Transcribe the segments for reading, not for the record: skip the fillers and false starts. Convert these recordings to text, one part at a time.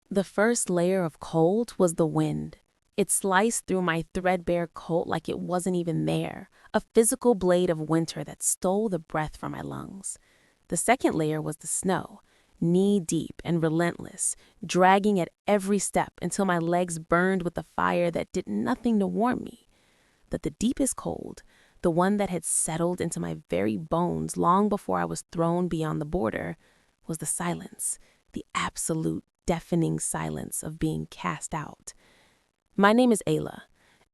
The first layer of cold was the wind. It sliced through my threadbare coat like it wasn't even there, a physical blade of winter that stole the breath from my lungs. The second layer was the snow, knee-deep and relentless, dragging at every step until my legs burned with a fire that did nothing to warm me. But the deepest cold, the one that had settled into my very bones long before I was thrown beyond the border, was the silence, the absolute deafening silence of being cast out. My name is Ayla,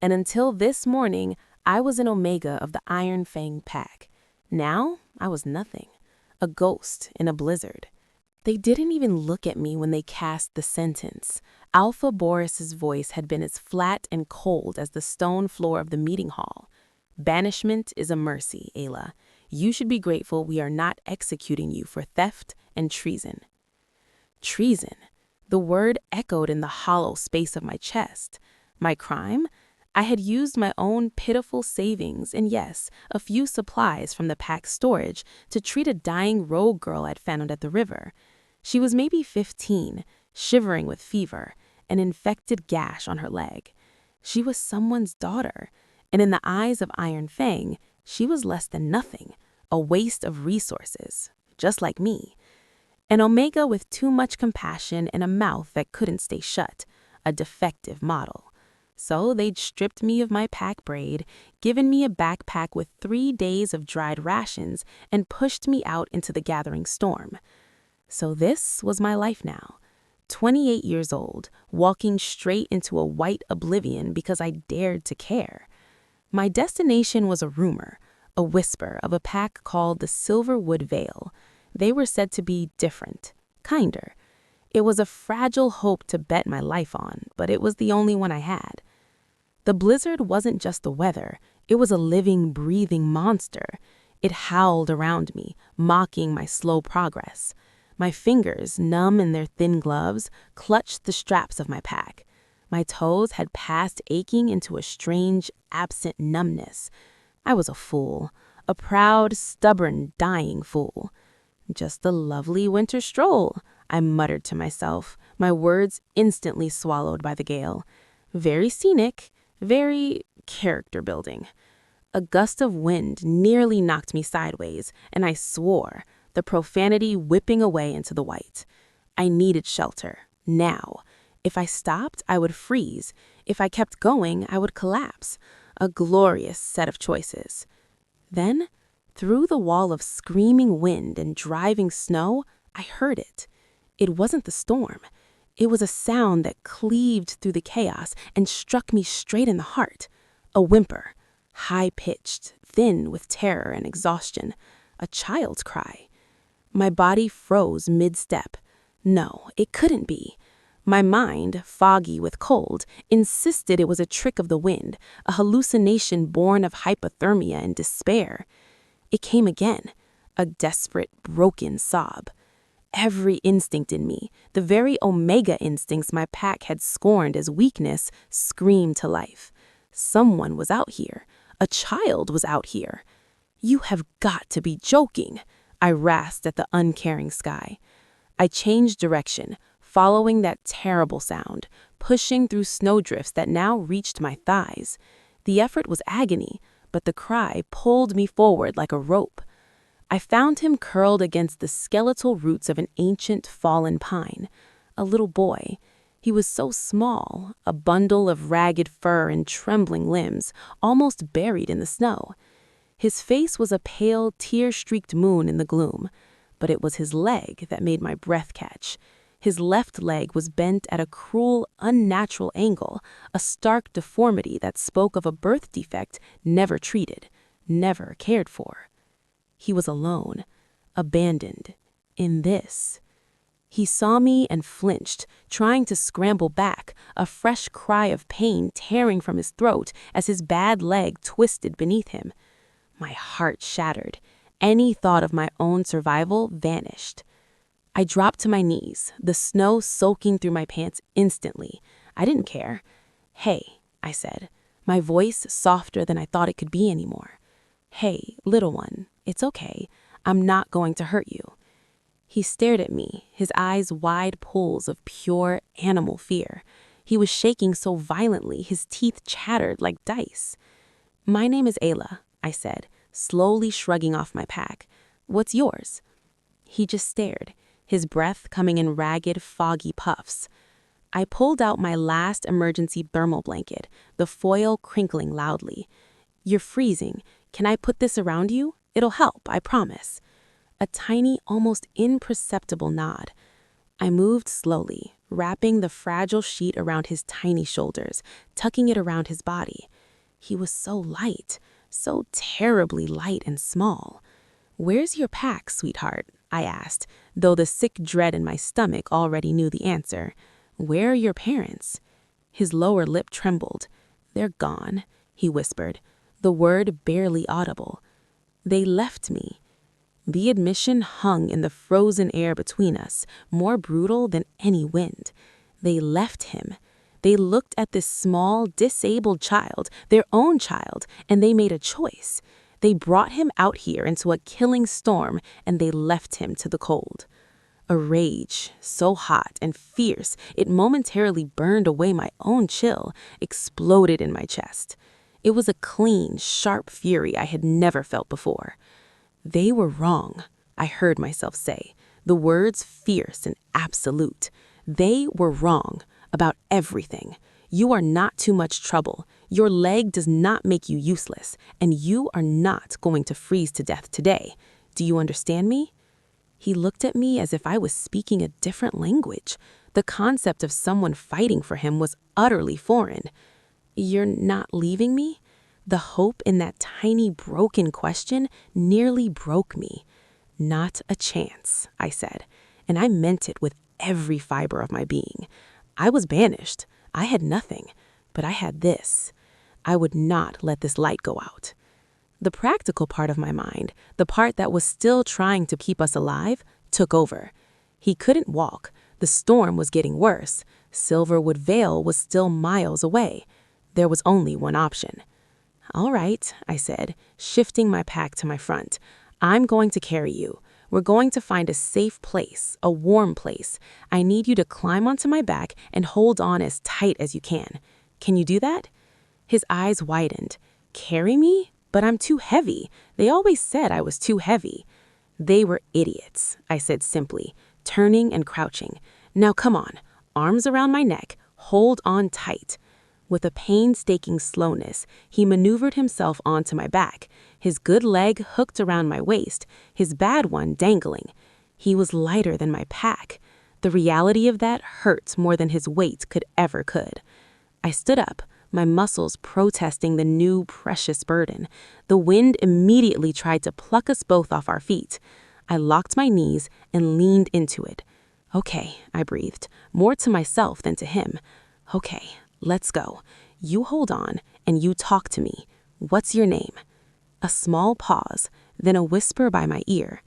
and until this morning, I was an Omega of the Iron Fang Pack. Now, I was nothing, a ghost in a blizzard. They didn't even look at me when they cast the sentence. Alpha Boris's voice had been as flat and cold as the stone floor of the meeting hall. Banishment is a mercy, Ayla. You should be grateful we are not executing you for theft and treason. Treason. The word echoed in the hollow space of my chest. My crime? I had used my own pitiful savings and, yes, a few supplies from the pack's storage to treat a dying rogue girl I'd found at the river. She was maybe 15, shivering with fever, an infected gash on her leg. She was someone's daughter, and in the eyes of Iron Fang, she was less than nothing, a waste of resources, just like me. An Omega with too much compassion and a mouth that couldn't stay shut, a defective model. So they'd stripped me of my pack braid, given me a backpack with 3 days of dried rations, and pushed me out into the gathering storm. So this was my life now. 28 years old, walking straight into a white oblivion because I dared to care. My destination was a rumor, a whisper of a pack called the Silverwood Vale. They were said to be different, kinder. It was a fragile hope to bet my life on, but it was the only one I had. The blizzard wasn't just the weather, it was a living, breathing monster. It howled around me, mocking my slow progress. My fingers, numb in their thin gloves, clutched the straps of my pack. My toes had passed aching into a strange, absent numbness. I was a fool, a proud, stubborn, dying fool. Just a lovely winter stroll, I muttered to myself, my words instantly swallowed by the gale. Very scenic, very character-building. A gust of wind nearly knocked me sideways, and I swore, the profanity whipping away into the white. I needed shelter, now. If I stopped, I would freeze. If I kept going, I would collapse. A glorious set of choices. Then, through the wall of screaming wind and driving snow, I heard it. It wasn't the storm. It was a sound that cleaved through the chaos and struck me straight in the heart. A whimper, high-pitched, thin with terror and exhaustion. A child's cry. My body froze mid-step. No, it couldn't be. My mind, foggy with cold, insisted it was a trick of the wind, a hallucination born of hypothermia and despair. It came again, a desperate, broken sob. Every instinct in me, the very Omega instincts my pack had scorned as weakness, screamed to life. Someone was out here. A child was out here. You have got to be joking, I rasped at the uncaring sky. I changed direction, following that terrible sound, pushing through snowdrifts that now reached my thighs. The effort was agony, but the cry pulled me forward like a rope. I found him curled against the skeletal roots of an ancient fallen pine. A little boy. He was so small, a bundle of ragged fur and trembling limbs, almost buried in the snow. His face was a pale, tear-streaked moon in the gloom, but it was his leg that made my breath catch. His left leg was bent at a cruel, unnatural angle, a stark deformity that spoke of a birth defect never treated, never cared for. He was alone, abandoned, in this. He saw me and flinched, trying to scramble back, a fresh cry of pain tearing from his throat as his bad leg twisted beneath him. My heart shattered. Any thought of my own survival vanished. I dropped to my knees, the snow soaking through my pants instantly. I didn't care. "Hey," I said, my voice softer than I thought it could be anymore. "Hey, little one, it's okay. I'm not going to hurt you." He stared at me, his eyes wide pools of pure animal fear. He was shaking so violently his teeth chattered like dice. "My name is Ayla," I said, slowly shrugging off my pack. "What's yours?" He just stared, his breath coming in ragged, foggy puffs. I pulled out my last emergency thermal blanket, the foil crinkling loudly. "You're freezing. Can I put this around you? It'll help, I promise." A tiny, almost imperceptible nod. I moved slowly, wrapping the fragile sheet around his tiny shoulders, tucking it around his body. He was so light, so terribly light and small. "Where's your pack, sweetheart?" I asked, though the sick dread in my stomach already knew the answer. "Where are your parents?" His lower lip trembled. "They're gone," he whispered, the word barely audible. "They left me." The admission hung in the frozen air between us, more brutal than any wind. They left him. They looked at this small, disabled child, their own child, and they made a choice. They brought him out here into a killing storm, and they left him to the cold. A rage, so hot and fierce it momentarily burned away my own chill, exploded in my chest. It was a clean, sharp fury I had never felt before. "They were wrong," I heard myself say, the words fierce and absolute. "They were wrong about everything. You are not too much trouble. Your leg does not make you useless, and you are not going to freeze to death today. Do you understand me?" He looked at me as if I was speaking a different language. The concept of someone fighting for him was utterly foreign. "You're not leaving me?" The hope in that tiny, broken question nearly broke me. "Not a chance," I said, and I meant it with every fiber of my being. I was banished. I had nothing, but I had this. I would not let this light go out. The practical part of my mind, the part that was still trying to keep us alive, took over. He couldn't walk. The storm was getting worse. Silverwood Vale was still miles away. There was only one option. "All right," I said, shifting my pack to my front. "I'm going to carry you. We're going to find a safe place, a warm place. I need you to climb onto my back and hold on as tight as you can. Can you do that?" His eyes widened. "Carry me? But I'm too heavy. They always said I was too heavy." "They were idiots," I said simply, turning and crouching. "Now come on, arms around my neck, hold on tight." With a painstaking slowness, he maneuvered himself onto my back, his good leg hooked around my waist, his bad one dangling. He was lighter than my pack. The reality of that hurt more than his weight could. I stood up, my muscles protesting the new precious burden. The wind immediately tried to pluck us both off our feet. I locked my knees and leaned into it. "Okay," I breathed, more to myself than to him. "Okay, let's go. You hold on and you talk to me. What's your name?" A small pause, then a whisper by my ear.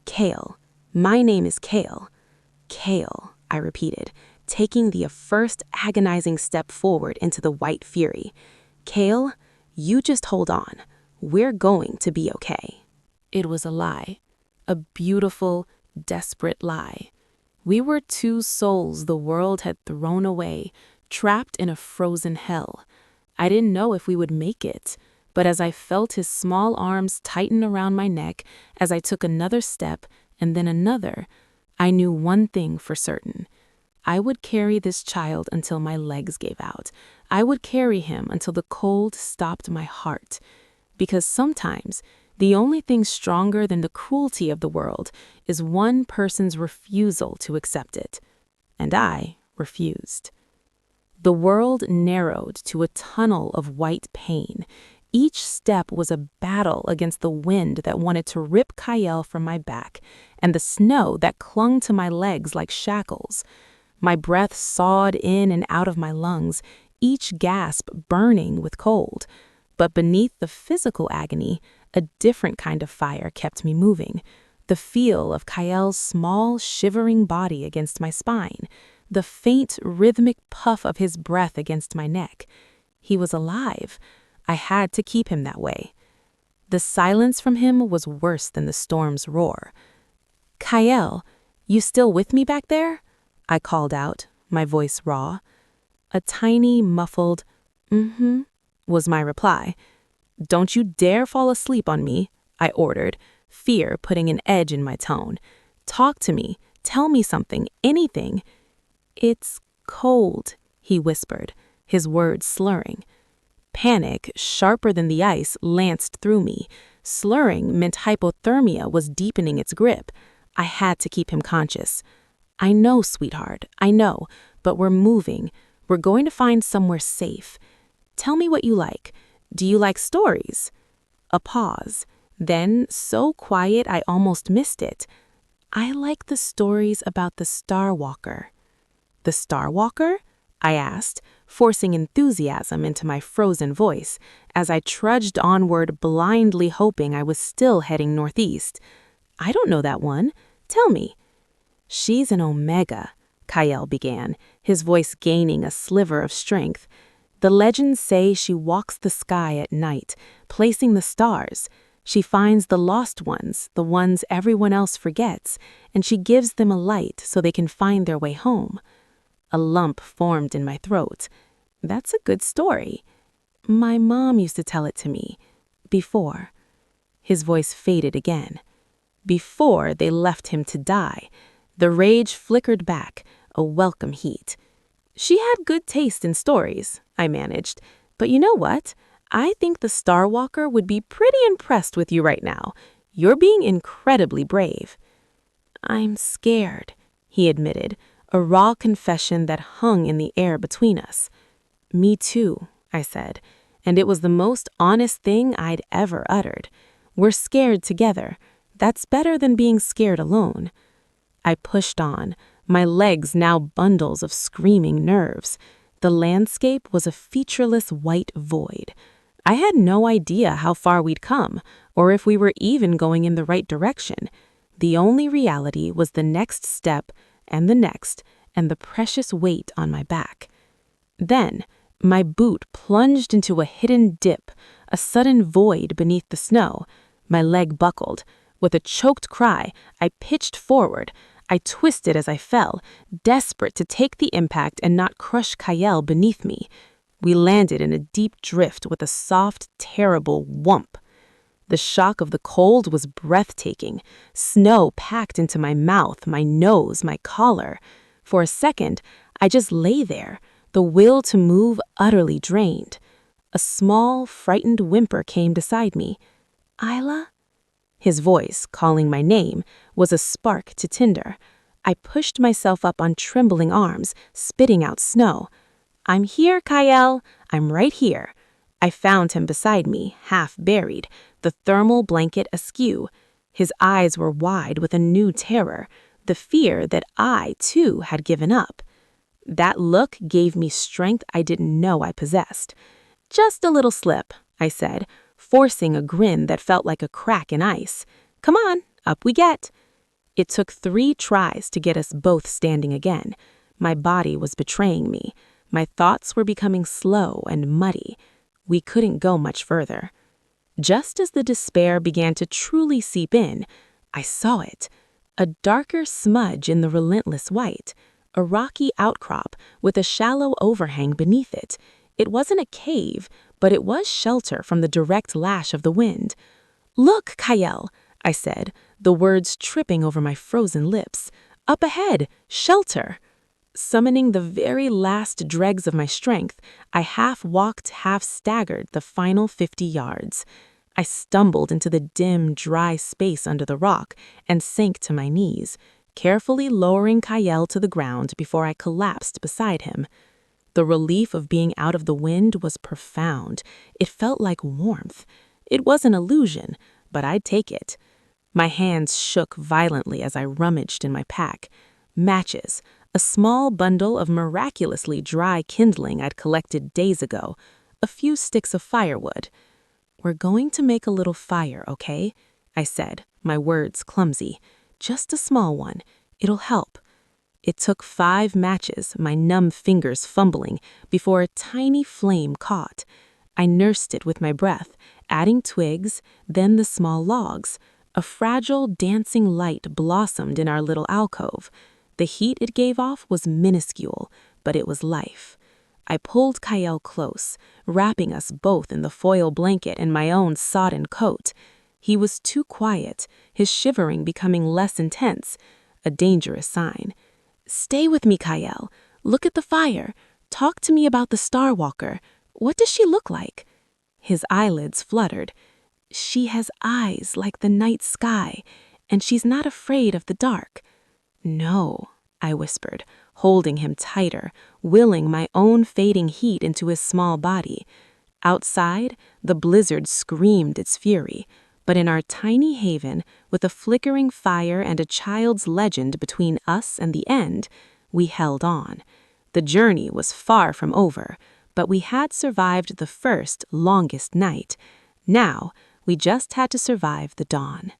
"Kale. My name is Kale." "Kale," I repeated, taking the first agonizing step forward into the white fury. "Kale, you just hold on. We're going to be okay." It was a lie. A beautiful, desperate lie. We were two souls the world had thrown away, trapped in a frozen hell. I didn't know if we would make it, but as I felt his small arms tighten around my neck, as I took another step and then another, I knew one thing for certain. I would carry this child until my legs gave out. I would carry him until the cold stopped my heart. Because sometimes, the only thing stronger than the cruelty of the world is one person's refusal to accept it. And I refused. The world narrowed to a tunnel of white pain. Each step was a battle against the wind that wanted to rip Kyle from my back, and the snow that clung to my legs like shackles. My breath sawed in and out of my lungs, each gasp burning with cold. But beneath the physical agony, a different kind of fire kept me moving. The feel of Kyle's small, shivering body against my spine, the faint, rhythmic puff of his breath against my neck. He was alive. I had to keep him that way. The silence from him was worse than the storm's roar. "Kyle, You still with me back there?" I called out, my voice raw. A tiny, muffled, "Mm-hmm," was my reply. "Don't you dare fall asleep on me," I ordered, fear putting an edge in my tone. "Talk to me. Tell me something, anything." "It's cold," he whispered, his words slurring. Panic, sharper than the ice, lanced through me. Slurring meant hypothermia was deepening its grip. I had to keep him conscious. "I know, sweetheart, I know, but we're moving. We're going to find somewhere safe. Tell me what you like. Do you like stories?" A pause. Then, so quiet I almost missed it. "I like the stories about the Star Walker." "The Star Walker?" I asked, forcing enthusiasm into my frozen voice, as I trudged onward, blindly hoping I was still heading northeast. "I don't know that one. Tell me." "She's an Omega," Kyle began, his voice gaining a sliver of strength. "The legends say she walks the sky at night, placing the stars. She finds the lost ones, the ones everyone else forgets, and she gives them a light so they can find their way home." A lump formed in my throat. "That's a good story. My mom used to tell it to me. Before." His voice faded again. "Before they left him to die." The rage flickered back, a welcome heat. "She had good taste in stories," I managed. "But you know what? I think the Star Walker would be pretty impressed with you right now. You're being incredibly brave." "I'm scared," he admitted, a raw confession that hung in the air between us. "Me too," I said, and it was the most honest thing I'd ever uttered. "We're scared together. That's better than being scared alone." I pushed on, my legs now bundles of screaming nerves. The landscape was a featureless white void. I had no idea how far we'd come, or if we were even going in the right direction. The only reality was the next step, and the precious weight on my back. Then, my boot plunged into a hidden dip, a sudden void beneath the snow. My leg buckled. With a choked cry, I pitched forward. I twisted as I fell, desperate to take the impact and not crush Kyle beneath me. We landed in a deep drift with a soft, terrible whump. The shock of the cold was breathtaking. Snow packed into my mouth, my nose, my collar. For a second, I just lay there, the will to move utterly drained. A small, frightened whimper came beside me. "Isla?" His voice, calling my name, was a spark to tinder. I pushed myself up on trembling arms, spitting out snow. "I'm here, Kyle. I'm right here." I found him beside me, half buried, the thermal blanket askew. His eyes were wide with a new terror, the fear that I, too, had given up. That look gave me strength I didn't know I possessed. "Just a little slip," I said, forcing a grin that felt like a crack in ice. "Come on, up we get." It took 3 tries to get us both standing again. My body was betraying me. My thoughts were becoming slow and muddy. We couldn't go much further. Just as the despair began to truly seep in, I saw it. A darker smudge in the relentless white. A rocky outcrop with a shallow overhang beneath it. It wasn't a cave, but it was shelter from the direct lash of the wind. "Look, Kyle," I said, the words tripping over my frozen lips. "Up ahead, shelter." Summoning the very last dregs of my strength, I half walked, half staggered the final 50 yards. I stumbled into the dim, dry space under the rock and sank to my knees, carefully lowering Kyle to the ground before I collapsed beside him. The relief of being out of the wind was profound. It felt like warmth. It was an illusion, but I'd take it. My hands shook violently as I rummaged in my pack. Matches, a small bundle of miraculously dry kindling I'd collected days ago, a few sticks of firewood. "We're going to make a little fire, okay?" I said, my words clumsy. "Just a small one. It'll help." It took 5 matches, my numb fingers fumbling, before a tiny flame caught. I nursed it with my breath, adding twigs, then the small logs. A fragile, dancing light blossomed in our little alcove. The heat it gave off was minuscule, but it was life. I pulled Kyle close, wrapping us both in the foil blanket and my own sodden coat. He was too quiet, his shivering becoming less intense, a dangerous sign. "Stay with me, Kyle. Look at the fire. Talk to me about the Star Walker. What does she look like?" His eyelids fluttered. "She has eyes like the night sky, and she's not afraid of the dark." "No," I whispered, holding him tighter, willing my own fading heat into his small body. Outside, the blizzard screamed its fury, but in our tiny haven, with a flickering fire and a child's legend between us and the end, we held on. The journey was far from over, but we had survived the first, longest night. Now, we just had to survive the dawn.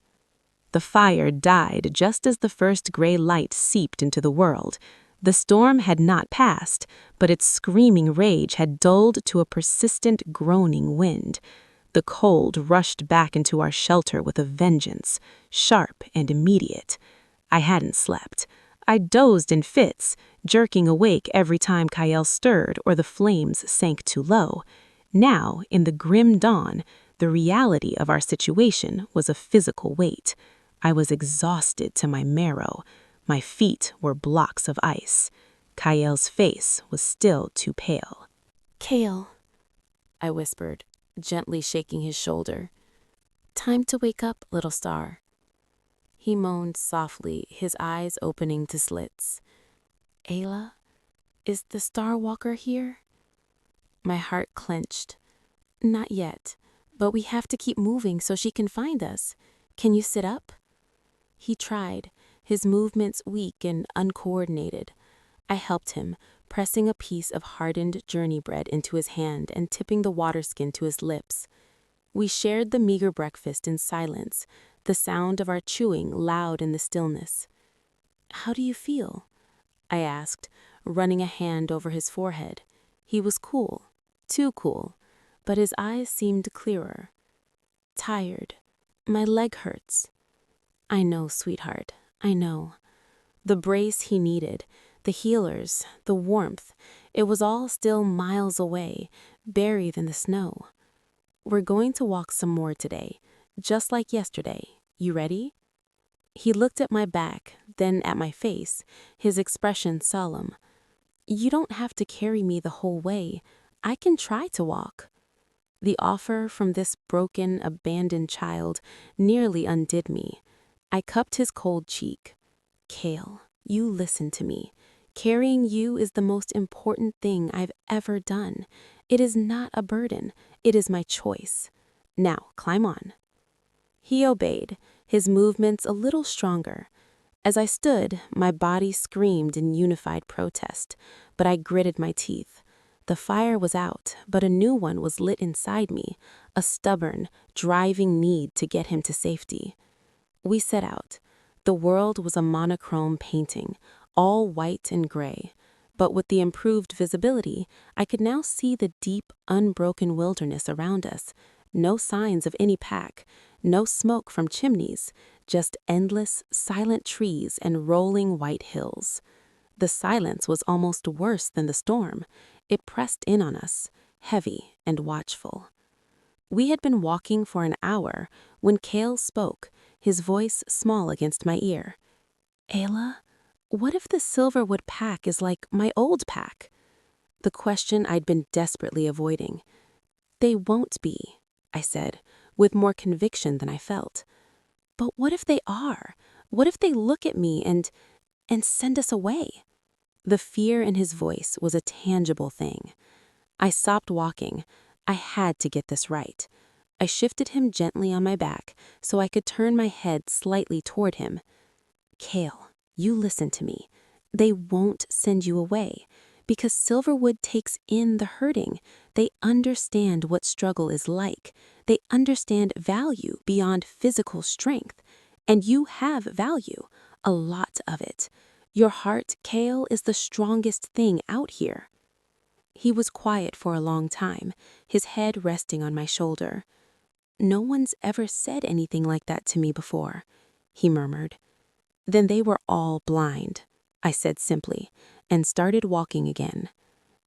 The fire died just as the first gray light seeped into the world. The storm had not passed, but its screaming rage had dulled to a persistent, groaning wind. The cold rushed back into our shelter with a vengeance, sharp and immediate. I hadn't slept. I dozed in fits, jerking awake every time Kyle stirred or the flames sank too low. Now, in the grim dawn, the reality of our situation was a physical weight. I was exhausted to my marrow. My feet were blocks of ice. Kyle's face was still too pale. "Kale," I whispered, gently shaking his shoulder. "Time to wake up, little star." He moaned softly, his eyes opening to slits. "Ayla, is the Star Walker here?" My heart clenched. "Not yet, but we have to keep moving so she can find us. Can you sit up?" He tried, his movements weak and uncoordinated. I helped him, pressing a piece of hardened journey bread into his hand and tipping the water skin to his lips. We shared the meager breakfast in silence, the sound of our chewing loud in the stillness. "How do you feel?" I asked, running a hand over his forehead. He was cool, too cool, but his eyes seemed clearer. "Tired. My leg hurts." "I know, sweetheart, I know." The brace he needed, the healers, the warmth, it was all still miles away, buried in the snow. "We're going to walk some more today, just like yesterday. You ready?" He looked at my back, then at my face, his expression solemn. "You don't have to carry me the whole way. I can try to walk." The offer from this broken, abandoned child nearly undid me. I cupped his cold cheek. "Kale, you listen to me. Carrying you is the most important thing I've ever done. It is not a burden. It is my choice. Now, climb on." He obeyed, his movements a little stronger. As I stood, my body screamed in unified protest, but I gritted my teeth. The fire was out, but a new one was lit inside me, a stubborn, driving need to get him to safety. We set out. The world was a monochrome painting, all white and gray. But with the improved visibility, I could now see the deep, unbroken wilderness around us. No signs of any pack, no smoke from chimneys, just endless, silent trees and rolling white hills. The silence was almost worse than the storm. It pressed in on us, heavy and watchful. We had been walking for an hour when Kale spoke, his voice small against my ear. "Ayla, what if the Silverwood pack is like my old pack?" The question I'd been desperately avoiding. "They won't be," I said, with more conviction than I felt. "But what if they are? What if they look at me and send us away?" The fear in his voice was a tangible thing. I stopped walking. I had to get this right. I shifted him gently on my back so I could turn my head slightly toward him. "Kale, you listen to me. They won't send you away, because Silverwood takes in the hurting. They understand what struggle is like. They understand value beyond physical strength. And you have value, a lot of it. Your heart, Kale, is the strongest thing out here." He was quiet for a long time, his head resting on my shoulder. No one's ever said anything like that to me before, he murmured. Then they were all blind, I said simply, and started walking again.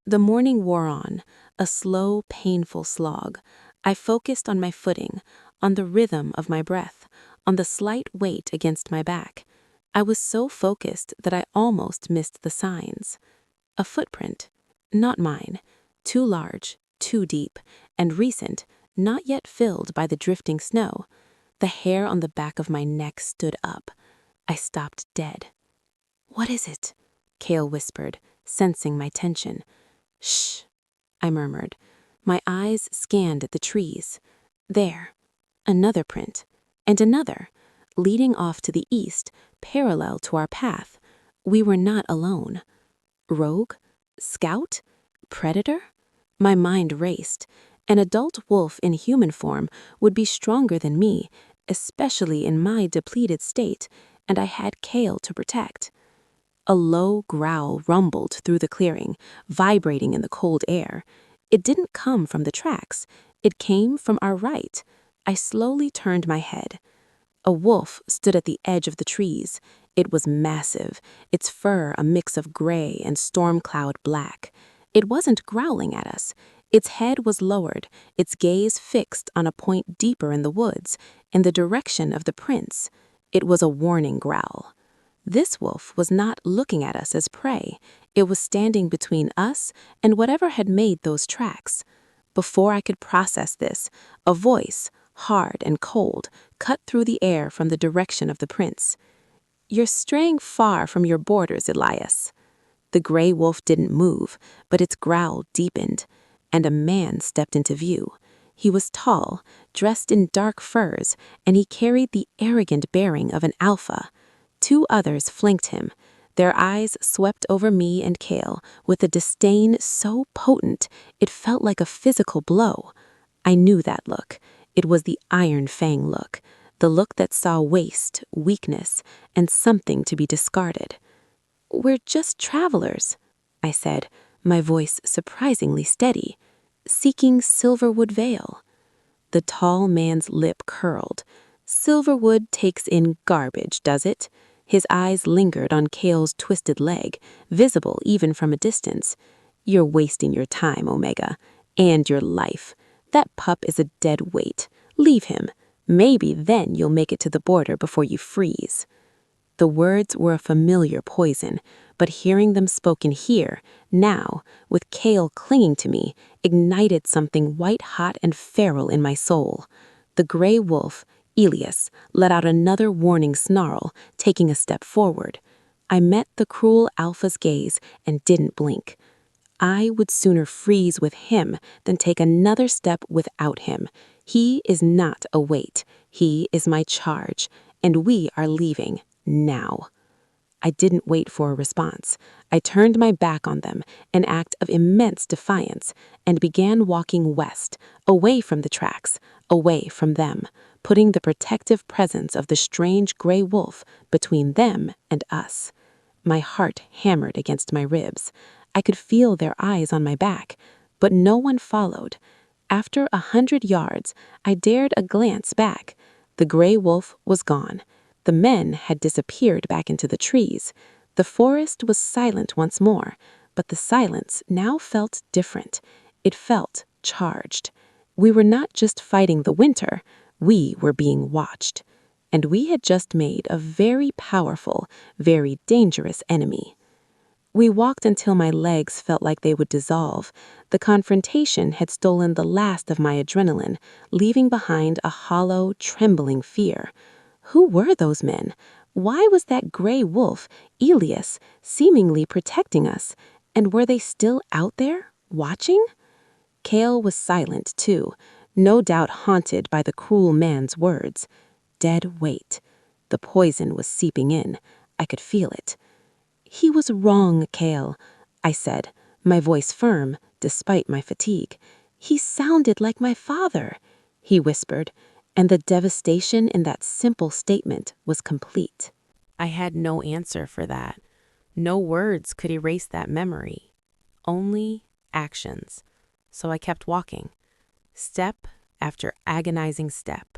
The morning wore on, a slow, painful slog. I focused on my footing, on the rhythm of my breath, on the slight weight against my back. I was so focused that I almost missed the signs. A footprint, not mine, too large, too deep, and recent, not yet filled by the drifting snow. The hair on the back of my neck stood up. I stopped dead. "What is it?" Cale whispered, sensing my tension. "Shh," I murmured. My eyes scanned the trees. There, another print, and another, leading off to the east, parallel to our path. We were not alone. Rogue? Scout? Predator? My mind raced. An adult wolf in human form would be stronger than me, especially in my depleted state, and I had Cale to protect. A low growl rumbled through the clearing, vibrating in the cold air. It didn't come from the tracks. It came from our right. I slowly turned my head. A wolf stood at the edge of the trees. It was massive, its fur a mix of gray and storm cloud black. It wasn't growling at us. Its head was lowered, its gaze fixed on a point deeper in the woods, in the direction of the prints. It was a warning growl. This wolf was not looking at us as prey. It was standing between us and whatever had made those tracks. Before I could process this, a voice, hard and cold, cut through the air from the direction of the prince. "You're straying far from your borders, Elias." The gray wolf didn't move, but its growl deepened, and a man stepped into view. He was tall, dressed in dark furs, and he carried the arrogant bearing of an alpha. Two others flanked him. Their eyes swept over me and Cale with a disdain so potent it felt like a physical blow. I knew that look. It was the Iron Fang look, the look that saw waste, weakness, and something to be discarded. "We're just travelers," I said, my voice surprisingly steady, "seeking Silverwood Vale." The tall man's lip curled. "Silverwood takes in garbage, does it?" His eyes lingered on Cale's twisted leg, visible even from a distance. "You're wasting your time, Omega, and your life. That pup is a dead weight. Leave him. Maybe then you'll make it to the border before you freeze." The words were a familiar poison, but hearing them spoken here, now, with Cale clinging to me, ignited something white-hot and feral in my soul. The gray wolf, Elias, let out another warning snarl, taking a step forward. I met the cruel alpha's gaze and didn't blink. I would sooner freeze with him than take another step without him. He is not a weight. He is my charge, and we are leaving now. I didn't wait for a response. I turned my back on them, an act of immense defiance, and began walking west, away from the tracks, away from them, putting the protective presence of the strange gray wolf between them and us. My heart hammered against my ribs. I could feel their eyes on my back, but no one followed. After 100 yards, I dared a glance back. The gray wolf was gone. The men had disappeared back into the trees. The forest was silent once more, but the silence now felt different. It felt charged. We were not just fighting the winter, we were being watched. And we had just made a very powerful, very dangerous enemy. We walked until my legs felt like they would dissolve. The confrontation had stolen the last of my adrenaline, leaving behind a hollow, trembling fear. Who were those men? Why was that gray wolf, Elias, seemingly protecting us? And were they still out there, watching? Cale was silent, too, no doubt haunted by the cruel man's words. Dead weight. The poison was seeping in. I could feel it. "He was wrong, Cale," I said, my voice firm, despite my fatigue. "He sounded like my father," he whispered, and the devastation in that simple statement was complete. I had no answer for that. No words could erase that memory. Only actions. So I kept walking. Step after agonizing step.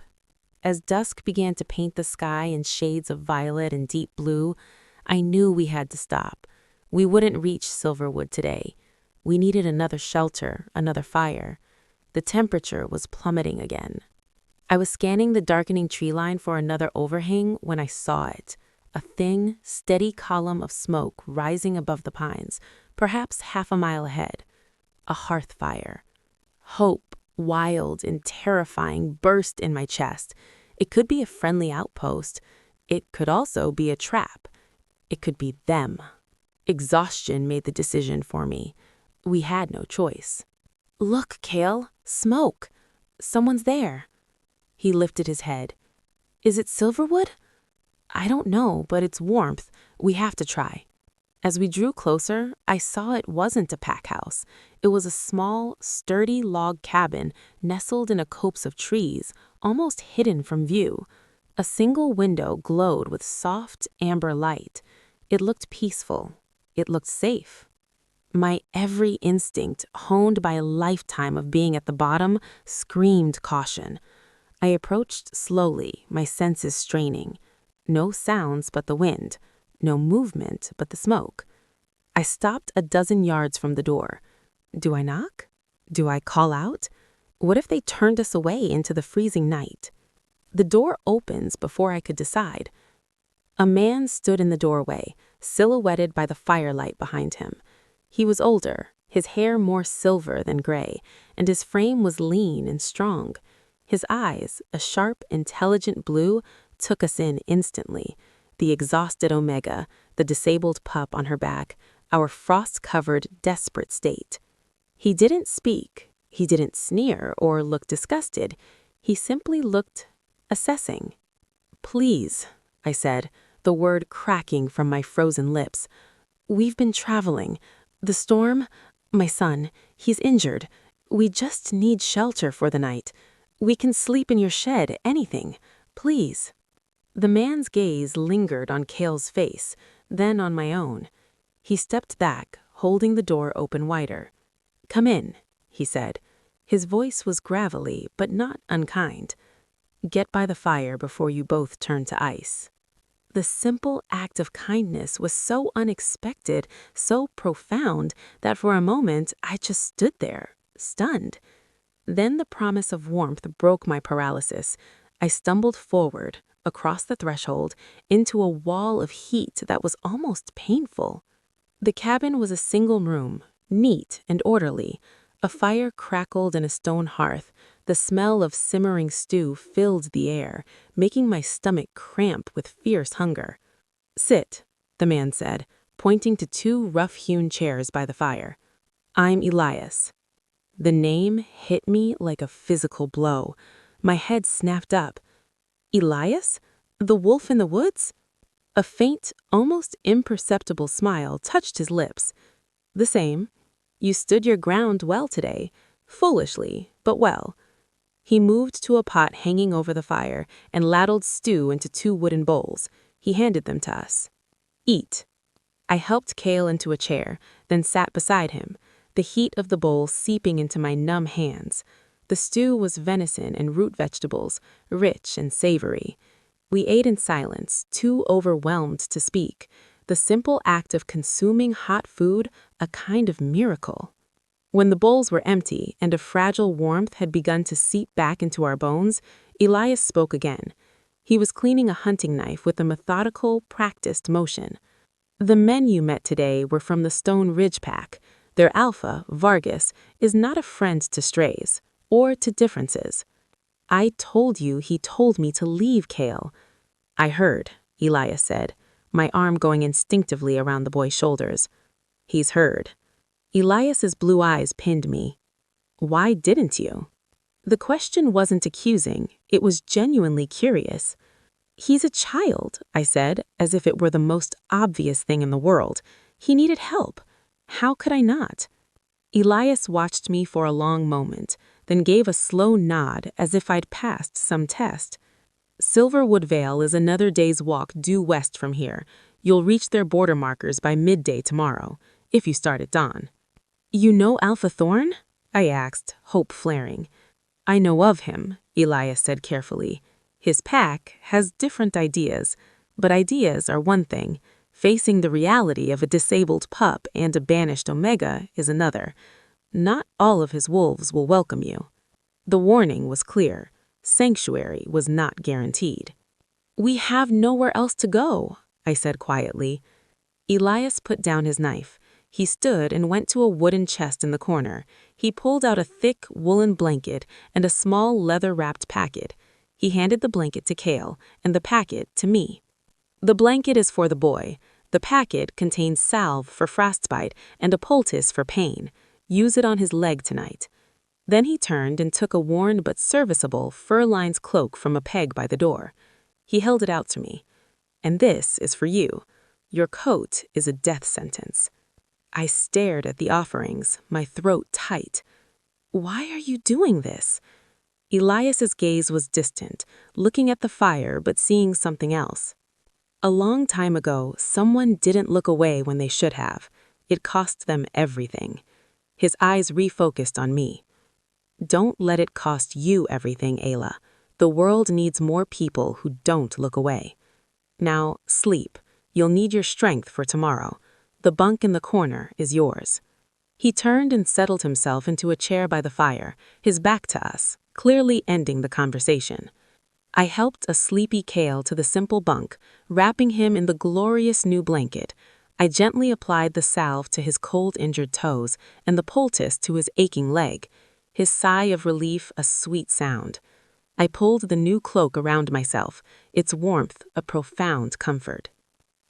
As dusk began to paint the sky in shades of violet and deep blue, I knew we had to stop. We wouldn't reach Silverwood today. We needed another shelter, another fire. The temperature was plummeting again. I was scanning the darkening tree line for another overhang when I saw it. A thin, steady column of smoke rising above the pines, perhaps half a mile ahead. A hearth fire. Hope, wild and terrifying, burst in my chest. It could be a friendly outpost. It could also be a trap. It could be them. Exhaustion made the decision for me. We had no choice. "Look, Cale, smoke. Someone's there." He lifted his head. "Is it Silverwood?" "I don't know, but it's warmth. We have to try." As we drew closer, I saw it wasn't a pack house. It was a small, sturdy log cabin nestled in a copse of trees, almost hidden from view. A single window glowed with soft, amber light. It looked peaceful. It looked safe. My every instinct, honed by a lifetime of being at the bottom, screamed caution. I approached slowly, my senses straining. No sounds but the wind. No movement but the smoke. I stopped a dozen yards from the door. Do I knock? Do I call out? What if they turned us away into the freezing night? The door opens before I could decide. A man stood in the doorway, silhouetted by the firelight behind him. He was older, his hair more silver than gray, and his frame was lean and strong. His eyes, a sharp, intelligent blue, took us in instantly. The exhausted Omega, the disabled pup on her back, our frost-covered, desperate state. He didn't speak, he didn't sneer or look disgusted. He simply looked assessing. "Please," I said, the word cracking from my frozen lips. "We've been traveling. The storm, my son, he's injured. We just need shelter for the night. We can sleep in your shed, anything. Please." The man's gaze lingered on Cale's face, then on my own. He stepped back, holding the door open wider. "Come in," he said. His voice was gravelly, but not unkind. "Get by the fire before you both turn to ice." The simple act of kindness was so unexpected, so profound, that for a moment I just stood there, stunned. Then the promise of warmth broke my paralysis. I stumbled forward, across the threshold, into a wall of heat that was almost painful. The cabin was a single room, neat and orderly. A fire crackled in a stone hearth. The smell of simmering stew filled the air, making my stomach cramp with fierce hunger. "Sit," the man said, pointing to two rough-hewn chairs by the fire. "I'm Elias." The name hit me like a physical blow. My head snapped up. "Elias? The wolf in the woods?" A faint, almost imperceptible smile touched his lips. "The same. You stood your ground well today. Foolishly, but well." He moved to a pot hanging over the fire and ladled stew into two wooden bowls. He handed them to us. "Eat." I helped Cale into a chair, then sat beside him, the heat of the bowl seeping into my numb hands. The stew was venison and root vegetables, rich and savory. We ate in silence, too overwhelmed to speak. The simple act of consuming hot food, a kind of miracle. When the bowls were empty and a fragile warmth had begun to seep back into our bones, Elias spoke again. He was cleaning a hunting knife with a methodical, practiced motion. "The men you met today were from the Stone Ridge Pack. Their alpha, Vargas, is not a friend to strays, or to differences." "I told you he told me to leave, Cale." "I heard," Elias said, my arm going instinctively around the boy's shoulders. "He's heard." Elias's blue eyes pinned me. "Why didn't you?" The question wasn't accusing, it was genuinely curious. "He's a child," I said, as if it were the most obvious thing in the world. "He needed help. How could I not?" Elias watched me for a long moment, then gave a slow nod as if I'd passed some test. "Silverwood Vale is another day's walk due west from here. You'll reach their border markers by midday tomorrow, if you start at dawn." "You know Alpha Thorne?" I asked, hope flaring. I know of him, Elias said carefully. His pack has different ideas, but ideas are one thing. Facing the reality of a disabled pup and a banished Omega is another. Not all of his wolves will welcome you. The warning was clear. Sanctuary was not guaranteed. We have nowhere else to go, I said quietly. Elias put down his knife. He stood and went to a wooden chest in the corner. He pulled out a thick woolen blanket and a small leather-wrapped packet. He handed the blanket to Kale and the packet to me. The blanket is for the boy. The packet contains salve for frostbite and a poultice for pain. Use it on his leg tonight. Then he turned and took a worn but serviceable fur-lined cloak from a peg by the door. He held it out to me. And this is for you. Your coat is a death sentence. I stared at the offerings, my throat tight. Why are you doing this? Elias's gaze was distant, looking at the fire but seeing something else. A long time ago, someone didn't look away when they should have. It cost them everything. His eyes refocused on me. Don't let it cost you everything, Ayla. The world needs more people who don't look away. Now, sleep. You'll need your strength for tomorrow. The bunk in the corner is yours. He turned and settled himself into a chair by the fire, his back to us, clearly ending the conversation. I helped a sleepy Kale to the simple bunk, wrapping him in the glorious new blanket. I gently applied the salve to his cold injured toes and the poultice to his aching leg. His sigh of relief a sweet sound. I pulled the new cloak around myself, its warmth a profound comfort.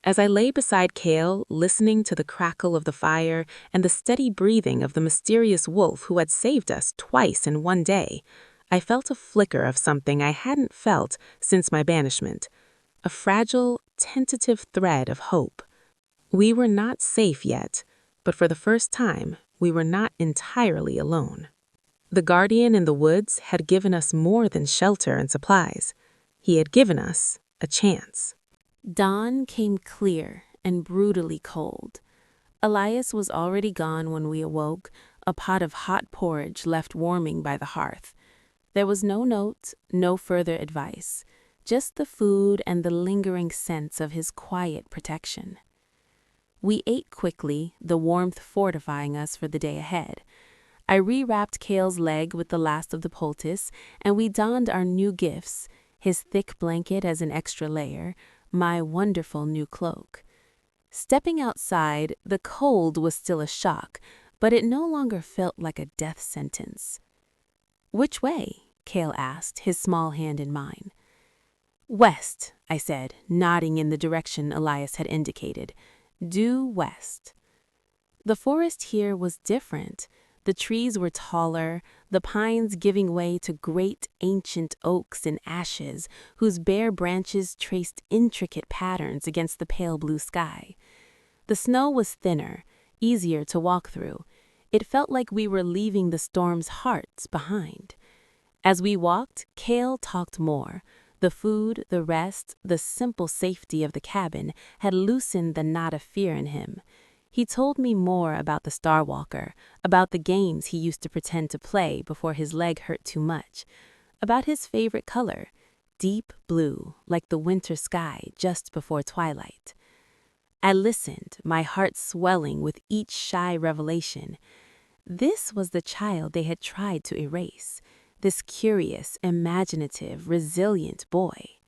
As I lay beside Kale, listening to the crackle of the fire and the steady breathing of the mysterious wolf who had saved us twice in one day, I felt a flicker of something I hadn't felt since my banishment, a fragile, tentative thread of hope. We were not safe yet, but for the first time, we were not entirely alone. The guardian in the woods had given us more than shelter and supplies. He had given us a chance. Dawn came clear and brutally cold. Elias was already gone when we awoke, a pot of hot porridge left warming by the hearth. There was no note, no further advice, just the food and the lingering sense of his quiet protection. We ate quickly, the warmth fortifying us for the day ahead. I rewrapped Kale's leg with the last of the poultice, and we donned our new gifts, his thick blanket as an extra layer, my wonderful new cloak. Stepping outside, the cold was still a shock, but it no longer felt like a death sentence. "Which way?" Kale asked, his small hand in mine. "West," I said, nodding in the direction Elias had indicated. "Due west." The forest here was different. The trees were taller, the pines giving way to great ancient oaks and ashes, whose bare branches traced intricate patterns against the pale blue sky. The snow was thinner, easier to walk through. It felt like we were leaving the storm's heart behind. As we walked, Kale talked more. The food, the rest, the simple safety of the cabin had loosened the knot of fear in him. He told me more about the Starwalker, about the games he used to pretend to play before his leg hurt too much, about his favorite color, deep blue, like the winter sky just before twilight. I listened, my heart swelling with each shy revelation. This was the child they had tried to erase, this curious, imaginative, resilient boy.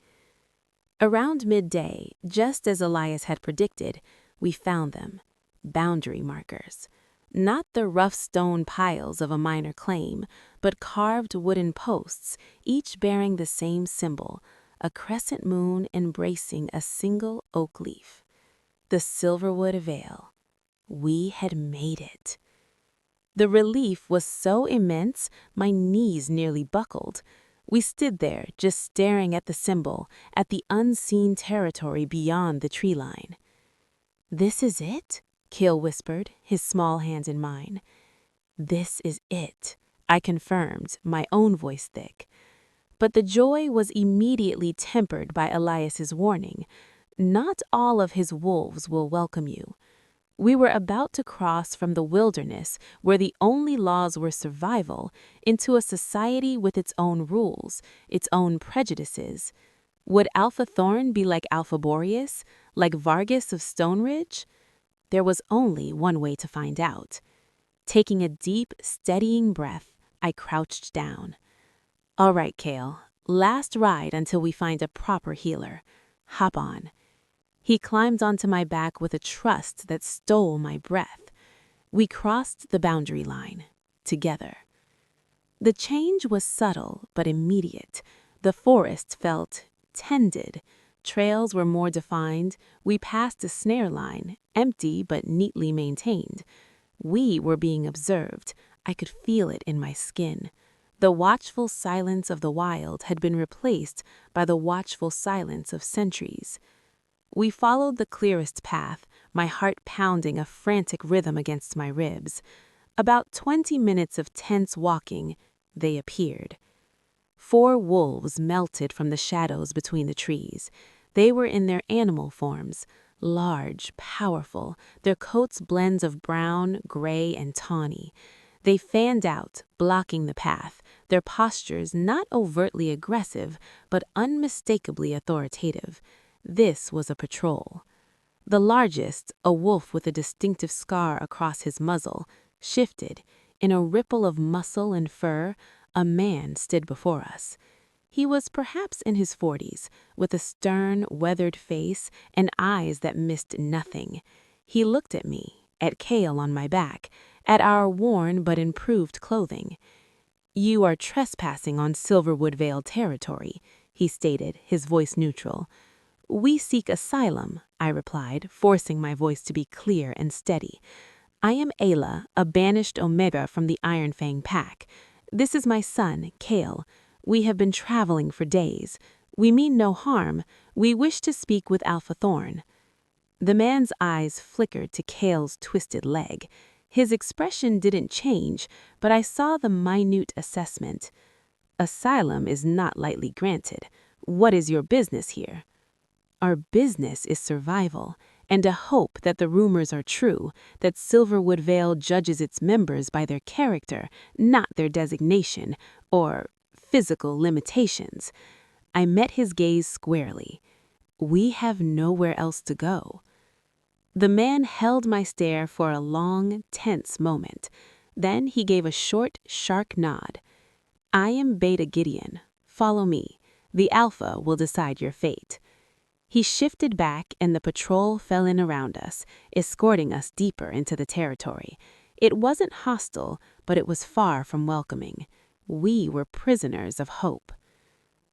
Around midday, just as Elias had predicted, we found them. Boundary markers. Not the rough stone piles of a minor claim, but carved wooden posts, each bearing the same symbol, a crescent moon embracing a single oak leaf. The Silverwood Vale. We had made it. The relief was so immense, my knees nearly buckled. We stood there, just staring at the symbol, at the unseen territory beyond the tree line. "This is it?" Kale whispered, his small hand in mine. "This is it," I confirmed, my own voice thick. But the joy was immediately tempered by Elias's warning. Not all of his wolves will welcome you. We were about to cross from the wilderness, where the only laws were survival, into a society with its own rules, its own prejudices. Would Alpha Thorn be like Alpha Boreas, like Vargas of Stone Ridge? There was only one way to find out. Taking a deep, steadying breath, I crouched down. All right, Kale, last ride until we find a proper healer. Hop on. He climbed onto my back with a trust that stole my breath. We crossed the boundary line, together. The change was subtle but immediate. The forest felt tended. Trails were more defined. We passed a snare line, empty but neatly maintained. We were being observed. I could feel it in my skin. The watchful silence of the wild had been replaced by the watchful silence of sentries. We followed the clearest path, my heart pounding a frantic rhythm against my ribs. About 20 minutes of tense walking, they appeared. 4 wolves melted from the shadows between the trees. They were in their animal forms, large, powerful, their coats blends of brown, gray, and tawny. They fanned out, blocking the path, their postures not overtly aggressive, but unmistakably authoritative. This was a patrol. The largest, a wolf with a distinctive scar across his muzzle, shifted. In a ripple of muscle and fur, a man stood before us. He was perhaps in his 40s, with a stern, weathered face and eyes that missed nothing. He looked at me, at Kale on my back, at our worn but improved clothing. "You are trespassing on Silverwood Vale territory," he stated, his voice neutral. "We seek asylum," I replied, forcing my voice to be clear and steady. "I am Ayla, a banished Omega from the Iron Fang pack. This is my son, Kale. We have been traveling for days. We mean no harm. We wish to speak with Alpha Thorn." The man's eyes flickered to Kale's twisted leg. His expression didn't change, but I saw the minute assessment. "Asylum is not lightly granted. What is your business here?" "Our business is survival, and a hope that the rumors are true, that Silverwood Vale judges its members by their character, not their designation, or physical limitations." I met his gaze squarely. "We have nowhere else to go." The man held my stare for a long, tense moment. Then he gave a short, sharp nod. "I am Beta Gideon. Follow me. The Alpha will decide your fate." He shifted back and the patrol fell in around us, escorting us deeper into the territory. It wasn't hostile, but it was far from welcoming. We were prisoners of hope.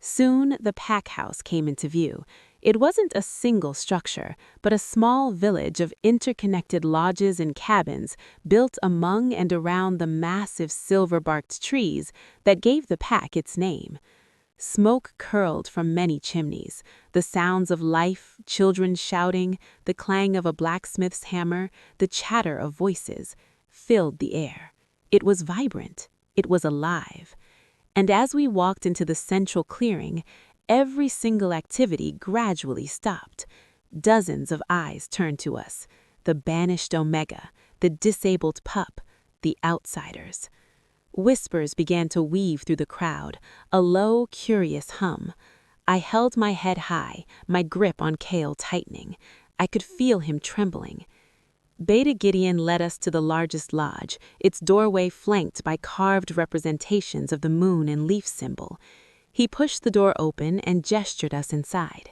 Soon the pack house came into view. It wasn't a single structure, but a small village of interconnected lodges and cabins built among and around the massive silver-barked trees that gave the pack its name. Smoke curled from many chimneys. The sounds of life, children shouting, the clang of a blacksmith's hammer, the chatter of voices, filled the air. It was vibrant. It was alive. And as we walked into the central clearing, every single activity gradually stopped. Dozens of eyes turned to us. The banished Omega, the disabled pup, the outsiders. Whispers began to weave through the crowd, a low, curious hum. I held my head high, my grip on Kale tightening. I could feel him trembling. Beta Gideon led us to the largest lodge, its doorway flanked by carved representations of the moon and leaf symbol. He pushed the door open and gestured us inside.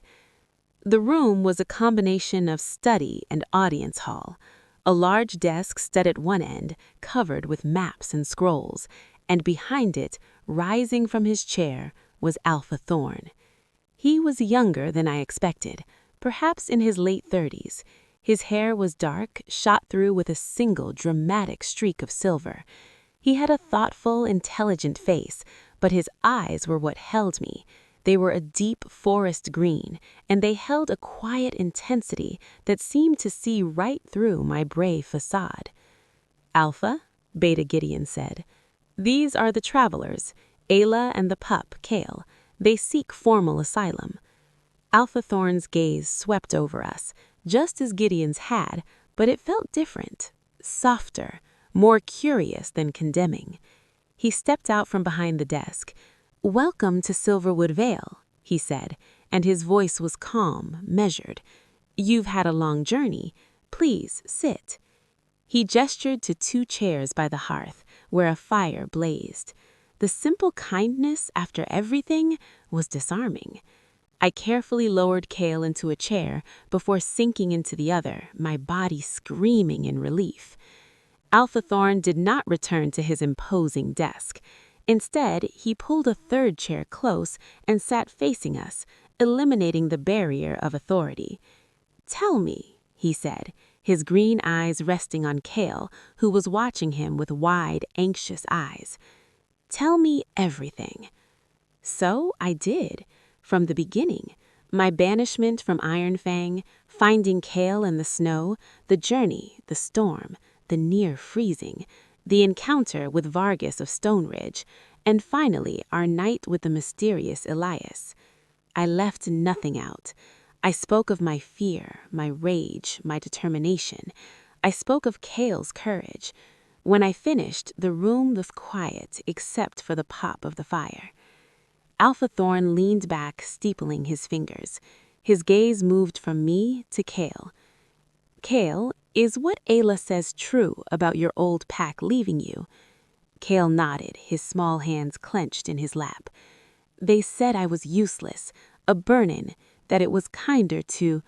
The room was a combination of study and audience hall. A large desk stood at one end, covered with maps and scrolls, and behind it, rising from his chair, was Alpha Thorn. He was younger than I expected, perhaps in his late 30s. His hair was dark, shot through with a single dramatic streak of silver. He had a thoughtful, intelligent face, but his eyes were what held me. They were a deep forest green, and they held a quiet intensity that seemed to see right through my brave facade. "Alpha," Beta Gideon said, "these are the travelers, Ayla and the pup, Kale. They seek formal asylum." Alpha Thorn's gaze swept over us, just as Gideon's had, but it felt different, softer, more curious than condemning. He stepped out from behind the desk. "Welcome to Silverwood Vale," he said, and his voice was calm, measured. "You've had a long journey. Please, sit." He gestured to 2 chairs by the hearth, where a fire blazed. The simple kindness, after everything, was disarming. I carefully lowered Cale into a chair before sinking into the other, my body screaming in relief. Alpha Thorn did not return to his imposing desk. Instead, he pulled a 3rd chair close and sat facing us, eliminating the barrier of authority. "Tell me," he said, his green eyes resting on Cale, who was watching him with wide, anxious eyes. "Tell me everything." So I did. From the beginning, my banishment from Iron Fang, finding Cale in the snow, the journey, the storm, the near freezing, the encounter with Vargas of Stone Ridge, and finally our night with the mysterious Elias. I left nothing out. I spoke of my fear, my rage, my determination. I spoke of Cale's courage. When I finished, the room was quiet except for the pop of the fire. Alpha Thorn leaned back, steepling his fingers. His gaze moved from me to Cale. "Cale, is what Ayla says true about your old pack leaving you?" Cale nodded, his small hands clenched in his lap. "They said I was useless, a burden, that it was kinder to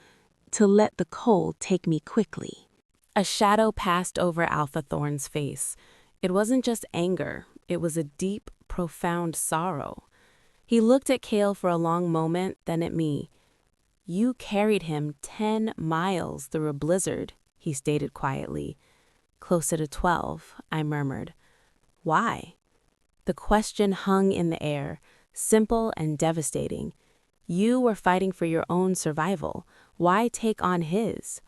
let the cold take me quickly." A shadow passed over Alpha Thorn's face. It wasn't just anger, it was a deep, profound sorrow. He looked at Cale for a long moment, then at me. "You carried him 10 miles through a blizzard," he stated quietly. "Closer to 12, I murmured. "Why?" The question hung in the air, simple and devastating. You were fighting for your own survival. Why take on his?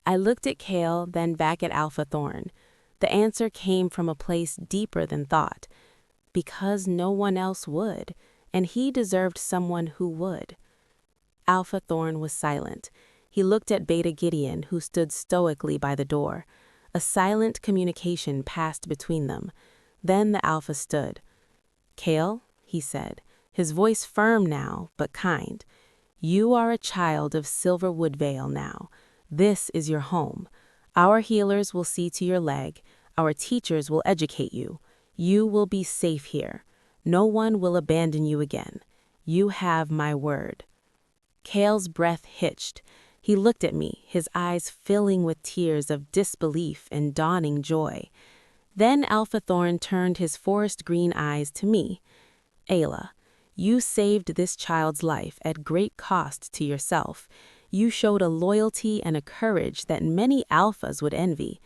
I looked at Cale, then back at Alpha Thorn. The answer came from a place deeper than thought. Because no one else would, and he deserved someone who would. Alpha Thorn was silent. He looked at Beta Gideon, who stood stoically by the door. A silent communication passed between them. Then the Alpha stood. "Cale," he said, his voice firm now, but kind. "You are a child of Silverwood Vale now. This is your home. Our healers will see to your leg. Our teachers will educate you. You will be safe here. No one will abandon you again. You have my word." Cale's breath hitched. He looked at me, his eyes filling with tears of disbelief and dawning joy. Then Alpha Thorn turned his forest green eyes to me. "Ayla, you saved this child's life at great cost to yourself. You showed a loyalty and a courage that many alphas would envy.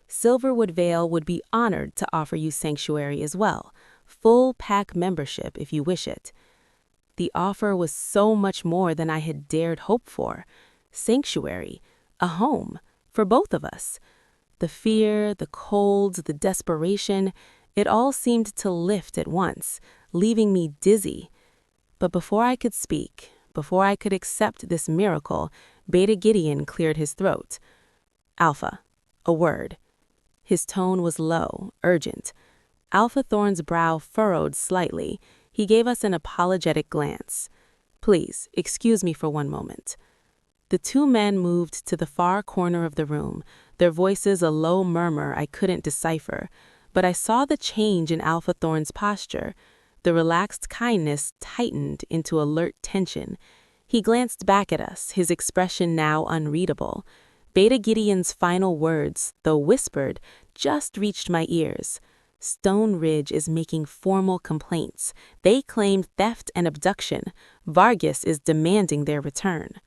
Silverwood Vale would be honored to offer you sanctuary as well. Full pack membership if you wish it." The offer was so much more than I had dared hope for. Sanctuary, a home, for both of us. The fear, the cold, the desperation, it all seemed to lift at once, leaving me dizzy. But before I could speak, before I could accept this miracle, Beta Gideon cleared his throat. "Alpha, a word." His tone was low, urgent. Alpha Thorn's brow furrowed slightly. He gave us an apologetic glance. "Please, excuse me for one moment." The 2 men moved to the far corner of the room, their voices a low murmur I couldn't decipher, but I saw the change in Alpha Thorn's posture. The relaxed kindness tightened into alert tension. He glanced back at us, his expression now unreadable. Beta Gideon's final words, though whispered, just reached my ears. "Stone Ridge is making formal complaints. They claim theft and abduction. Vargas is demanding their return."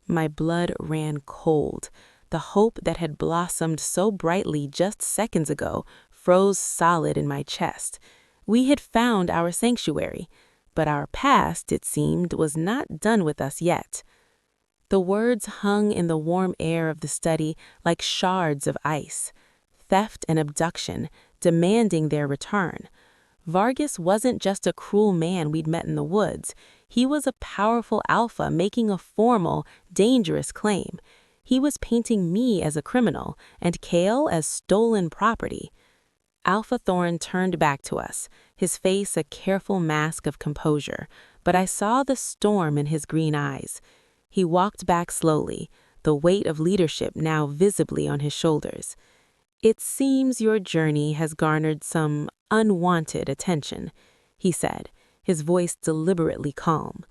My blood ran cold. The hope that had blossomed so brightly just seconds ago froze solid in my chest. We had found our sanctuary, but our past, it seemed, was not done with us yet. The words hung in the warm air of the study like shards of ice. Theft and abduction, demanding their return. Vargas wasn't just a cruel man we'd met in the woods. He was a powerful alpha making a formal, dangerous claim. He was painting me as a criminal and Kale as stolen property. Alpha Thorn turned back to us, his face a careful mask of composure, but I saw the storm in his green eyes. He walked back slowly, the weight of leadership now visibly on his shoulders. "It seems your journey has garnered some unwanted attention," he said, his voice deliberately calm.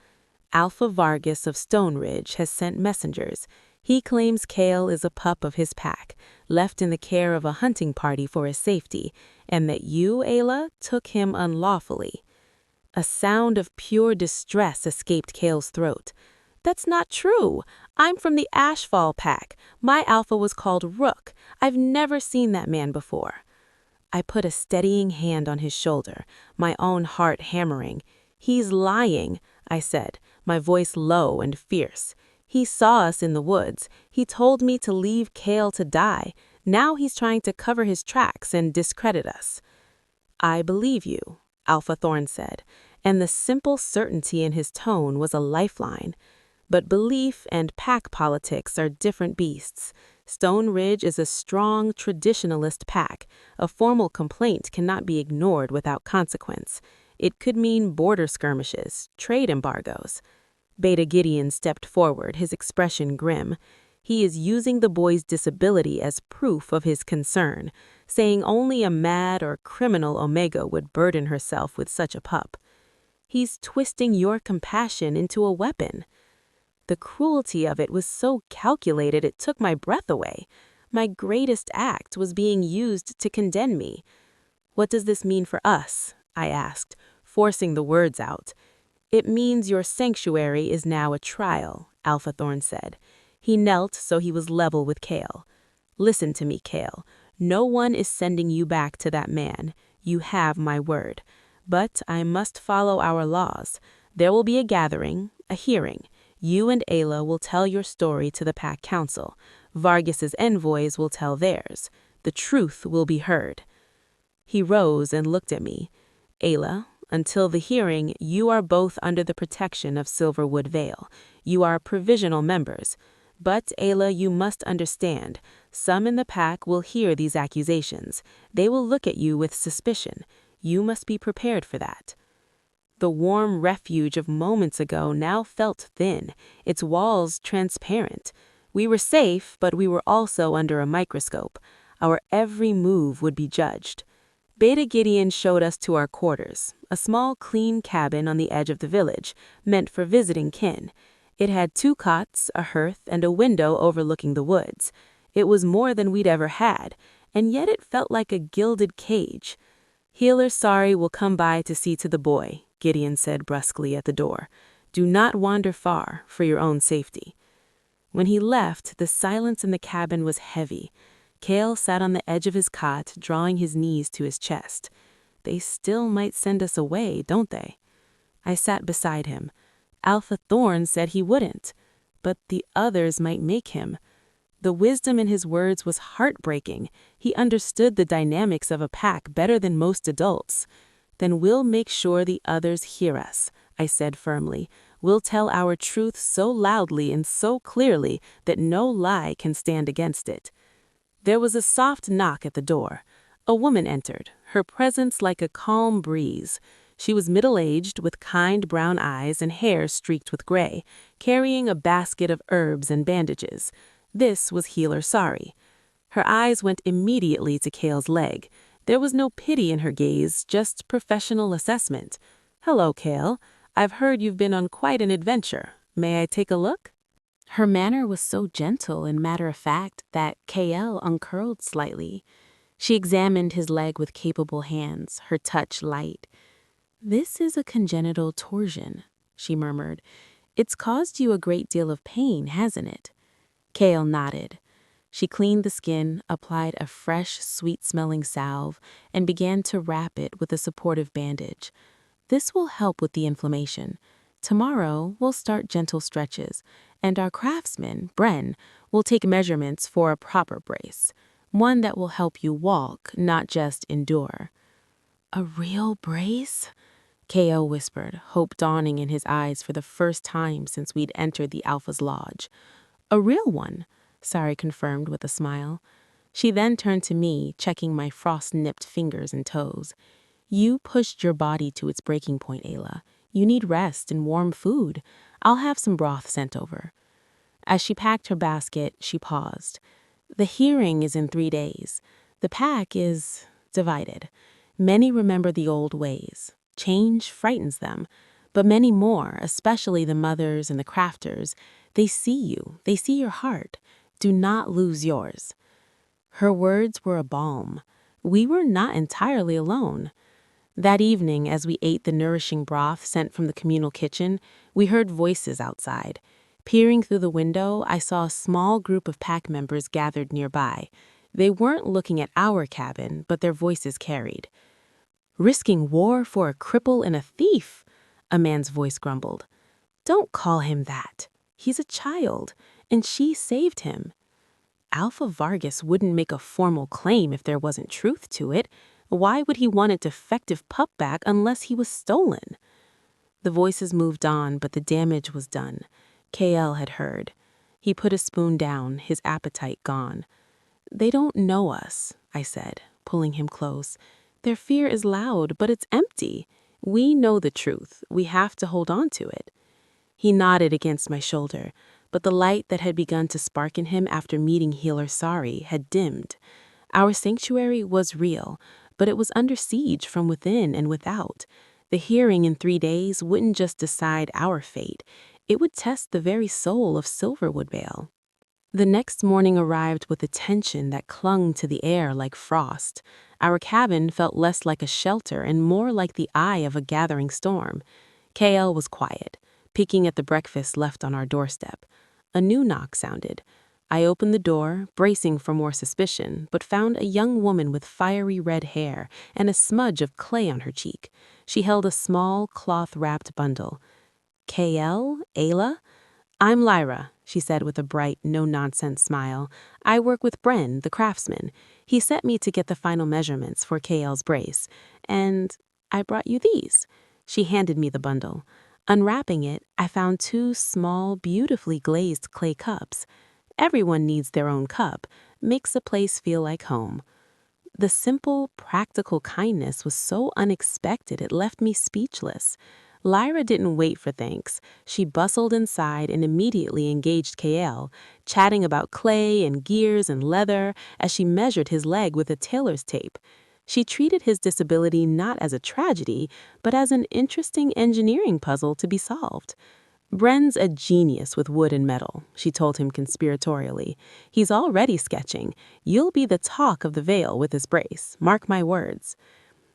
"Alpha Vargas of Stone Ridge has sent messengers. He claims Kale is a pup of his pack, left in the care of a hunting party for his safety, and that you, Ayla, took him unlawfully." A sound of pure distress escaped Kale's throat. "That's not true. I'm from the Ashfall pack. My alpha was called Rook. I've never seen that man before." I put a steadying hand on his shoulder, my own heart hammering. "He's lying," I said, my voice low and fierce. "He saw us in the woods. He told me to leave Kale to die. Now he's trying to cover his tracks and discredit us." "I believe you," Alpha Thorn said, and the simple certainty in his tone was a lifeline. But belief and pack politics are different beasts. Stone Ridge is a strong, traditionalist pack. A formal complaint cannot be ignored without consequence. It could mean border skirmishes, trade embargoes. Beta Gideon stepped forward, his expression grim. He is using the boy's disability as proof of his concern, saying only a mad or criminal Omega would burden herself with such a pup. He's twisting your compassion into a weapon. The cruelty of it was so calculated it took my breath away. My greatest act was being used to condemn me. "What does this mean for us?" I asked, forcing the words out. "It means your sanctuary is now a trial," Alpha Thorn said. He knelt so he was level with Kale. "Listen to me, Kale. No one is sending you back to that man. You have my word. But I must follow our laws. There will be a gathering, a hearing. You and Ayla will tell your story to the Pack Council. Vargas's envoys will tell theirs. The truth will be heard." He rose and looked at me. "Ayla, until the hearing, you are both under the protection of Silverwood Vale. You are provisional members. But, Ayla, you must understand, some in the pack will hear these accusations. They will look at you with suspicion. You must be prepared for that." The warm refuge of moments ago now felt thin, its walls transparent. We were safe, but we were also under a microscope. Our every move would be judged. Beta Gideon showed us to our quarters, a small clean cabin on the edge of the village, meant for visiting kin. It had 2 cots, a hearth, and a window overlooking the woods. It was more than we'd ever had, and yet it felt like a gilded cage. "Healer Sari will come by to see to the boy," Gideon said brusquely at the door. "Do not wander far, for your own safety." When he left, the silence in the cabin was heavy. Kale sat on the edge of his cot, drawing his knees to his chest. "They still might send us away, don't they?" I sat beside him. Alpha Thorn said he wouldn't, but the others might make him. The wisdom in his words was heartbreaking. He understood the dynamics of a pack better than most adults. "Then we'll make sure the others hear us," I said firmly. "We'll tell our truth so loudly and so clearly that no lie can stand against it." There was a soft knock at the door. A woman entered, her presence like a calm breeze. She was middle-aged, with kind brown eyes and hair streaked with gray, carrying a basket of herbs and bandages. This was Healer Sari. Her eyes went immediately to Kale's leg. There was no pity in her gaze, just professional assessment. "Hello, Kale. I've heard you've been on quite an adventure. May I take a look?" Her manner was so gentle and matter-of-fact that Kale uncurled slightly. She examined his leg with capable hands, her touch light. "This is a congenital torsion," she murmured. "It's caused you a great deal of pain, hasn't it?" Kale nodded. She cleaned the skin, applied a fresh, sweet-smelling salve, and began to wrap it with a supportive bandage. "This will help with the inflammation. Tomorrow, we'll start gentle stretches, and our craftsman, Bren, will take measurements for a proper brace, one that will help you walk, not just endure." "A real brace?" K.O. whispered, hope dawning in his eyes for the first time since we'd entered the Alpha's lodge. "A real one. Sari confirmed with a smile. She then turned to me, checking my frost-nipped fingers and toes. You pushed your body to its breaking point, Ayla. You need rest and warm food. I'll have some broth sent over. As she packed her basket, she paused. The hearing is in 3 days. The pack is divided. Many remember the old ways. Change frightens them. But many more, especially the mothers and the crafters, they see you. They see your heart. Do not lose yours. Her words were a balm. We were not entirely alone. That evening, as we ate the nourishing broth sent from the communal kitchen, we heard voices outside. Peering through the window, I saw a small group of pack members gathered nearby. They weren't looking at our cabin, but their voices carried. Risking war for a cripple and a thief, a man's voice grumbled. Don't call him that. He's a child, and she saved him. Alpha Vargas wouldn't make a formal claim if there wasn't truth to it. Why would he want a defective pup back unless he was stolen? The voices moved on, but the damage was done. KL had heard. He put a spoon down, his appetite gone. They don't know us, I said, pulling him close. Their fear is loud, but it's empty. We know the truth. We have to hold on to it. He nodded against my shoulder, but the light that had begun to spark in him after meeting Healer Sari had dimmed. Our sanctuary was real, but it was under siege from within and without. The hearing in 3 days wouldn't just decide our fate. It would test the very soul of Silverwood Vale. The next morning arrived with a tension that clung to the air like frost. Our cabin felt less like a shelter and more like the eye of a gathering storm. KL was quiet, picking at the breakfast left on our doorstep. A new knock sounded. I opened the door, bracing for more suspicion, but found a young woman with fiery red hair and a smudge of clay on her cheek. She held a small, cloth-wrapped bundle. KL? Ayla? I'm Lyra, she said with a bright, no-nonsense smile. I work with Bren, the craftsman. He sent me to get the final measurements for KL's brace. And I brought you these. She handed me the bundle. Unwrapping it, I found 2 small, beautifully glazed clay cups. Everyone needs their own cup. Makes a place feel like home. The simple, practical kindness was so unexpected it left me speechless. Lyra didn't wait for thanks. She bustled inside and immediately engaged KL, chatting about clay and gears and leather as she measured his leg with a tailor's tape. She treated his disability not as a tragedy, but as an interesting engineering puzzle to be solved. Bren's a genius with wood and metal, she told him conspiratorially. He's already sketching. You'll be the talk of the Vale with his brace. Mark my words.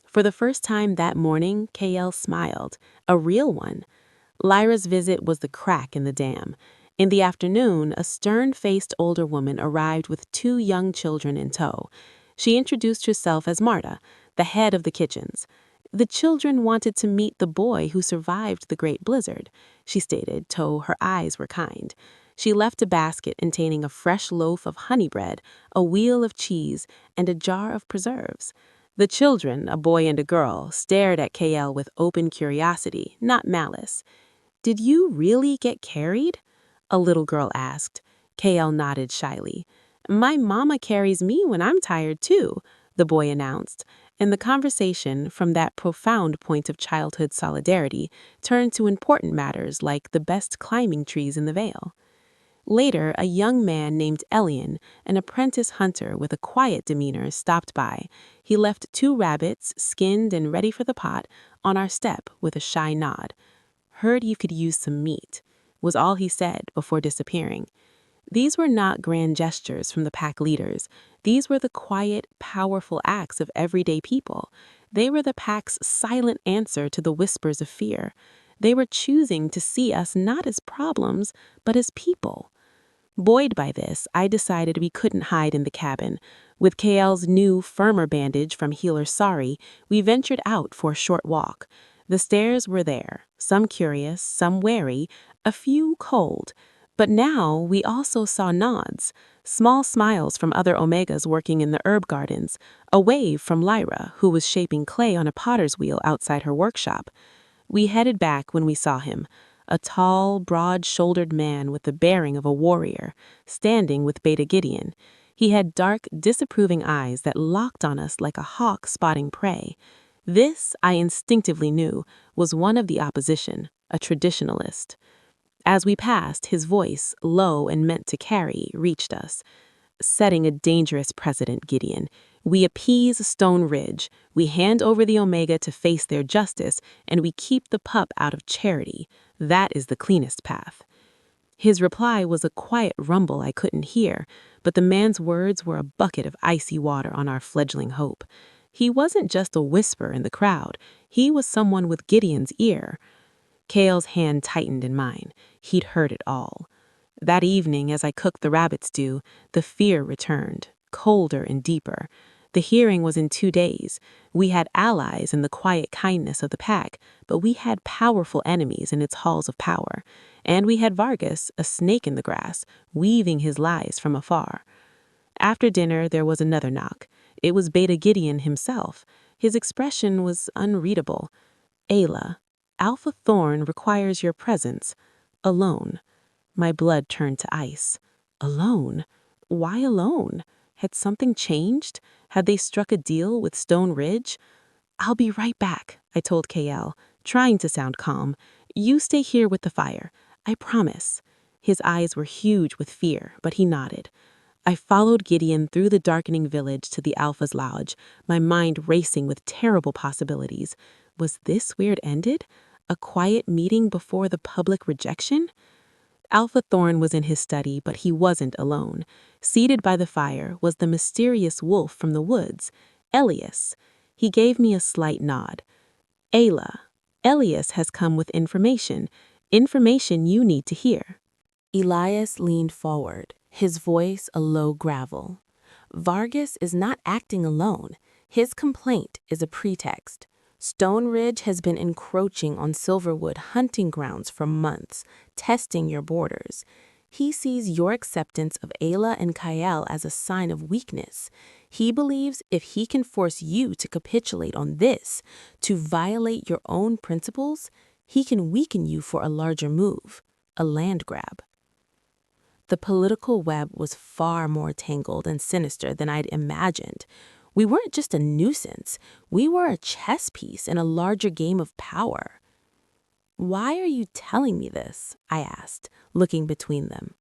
For the first time that morning, KL smiled. A real one. Lyra's visit was the crack in the dam. In the afternoon, a stern-faced older woman arrived with 2 young children in tow. She introduced herself as Marta, the head of the kitchens. The children wanted to meet the boy who survived the great blizzard, she stated, though her eyes were kind. She left a basket containing a fresh loaf of honey bread, a wheel of cheese, and a jar of preserves. The children, a boy and a girl, stared at KL with open curiosity, not malice. Did you really get carried? A little girl asked. KL nodded shyly. My mama carries me when I'm tired too, the boy announced, and the conversation, from that profound point of childhood solidarity, turned to important matters like the best climbing trees in the Vale. Later, a young man named Elian, an apprentice hunter with a quiet demeanor, stopped by. He left 2 rabbits, skinned and ready for the pot, on our step with a shy nod. Heard you could use some meat, was all he said before disappearing. These were not grand gestures from the pack leaders. These were the quiet, powerful acts of everyday people. They were the pack's silent answer to the whispers of fear. They were choosing to see us not as problems, but as people. Buoyed by this, I decided we couldn't hide in the cabin. With KL's new, firmer bandage from Healer Sari, we ventured out for a short walk. The stairs were there, some curious, some wary, a few cold. But now we also saw nods, small smiles from other Omegas working in the herb gardens, a wave from Lyra, who was shaping clay on a potter's wheel outside her workshop. We headed back when we saw him. a tall, broad-shouldered man with the bearing of a warrior, standing with Beta Gideon. He had dark, disapproving eyes that locked on us like a hawk spotting prey. This, I instinctively knew, was one of the opposition, a traditionalist. As we passed, his voice, low and meant to carry, reached us. Setting a dangerous precedent, Gideon. We appease Stone Ridge, we hand over the Omega to face their justice, and we keep the pup out of charity. That is the cleanest path. His reply was a quiet rumble I couldn't hear, but the man's words were a bucket of icy water on our fledgling hope. He wasn't just a whisper in the crowd. He was someone with Gideon's ear. Kale's hand tightened in mine. He'd heard it all. That evening, as I cooked the rabbit stew, the fear returned, colder and deeper. The hearing was in 2 days. We had allies in the quiet kindness of the pack, but we had powerful enemies in its halls of power. And we had Vargas, a snake in the grass, weaving his lies from afar. After dinner, there was another knock. It was Beta Gideon himself. His expression was unreadable. Ayla, Alpha Thorn requires your presence. Alone. My blood turned to ice. Alone? Why alone? Had something changed? Had they struck a deal with Stone Ridge? I'll be right back, I told KL, trying to sound calm. You stay here with the fire. I promise. His eyes were huge with fear, but he nodded. I followed Gideon through the darkening village to the Alpha's lodge, my mind racing with terrible possibilities. Was this where it ended? A quiet meeting before the public rejection? Alpha Thorn was in his study, but he wasn't alone. Seated by the fire was the mysterious wolf from the woods, Elias. He gave me a slight nod. Ayla, Elias has come with information you need to hear. Elias leaned forward, his voice a low gravel. Vargas is not acting alone. His complaint is a pretext. Stone Ridge has been encroaching on Silverwood hunting grounds for months, testing your borders. He sees your acceptance of Ayla and Kyle as a sign of weakness. He believes if he can force you to capitulate on this, to violate your own principles, he can weaken you for a larger move, a land grab. The political web was far more tangled and sinister than I'd imagined. We weren't just a nuisance. We were a chess piece in a larger game of power. Why are you telling me this? I asked, looking between them.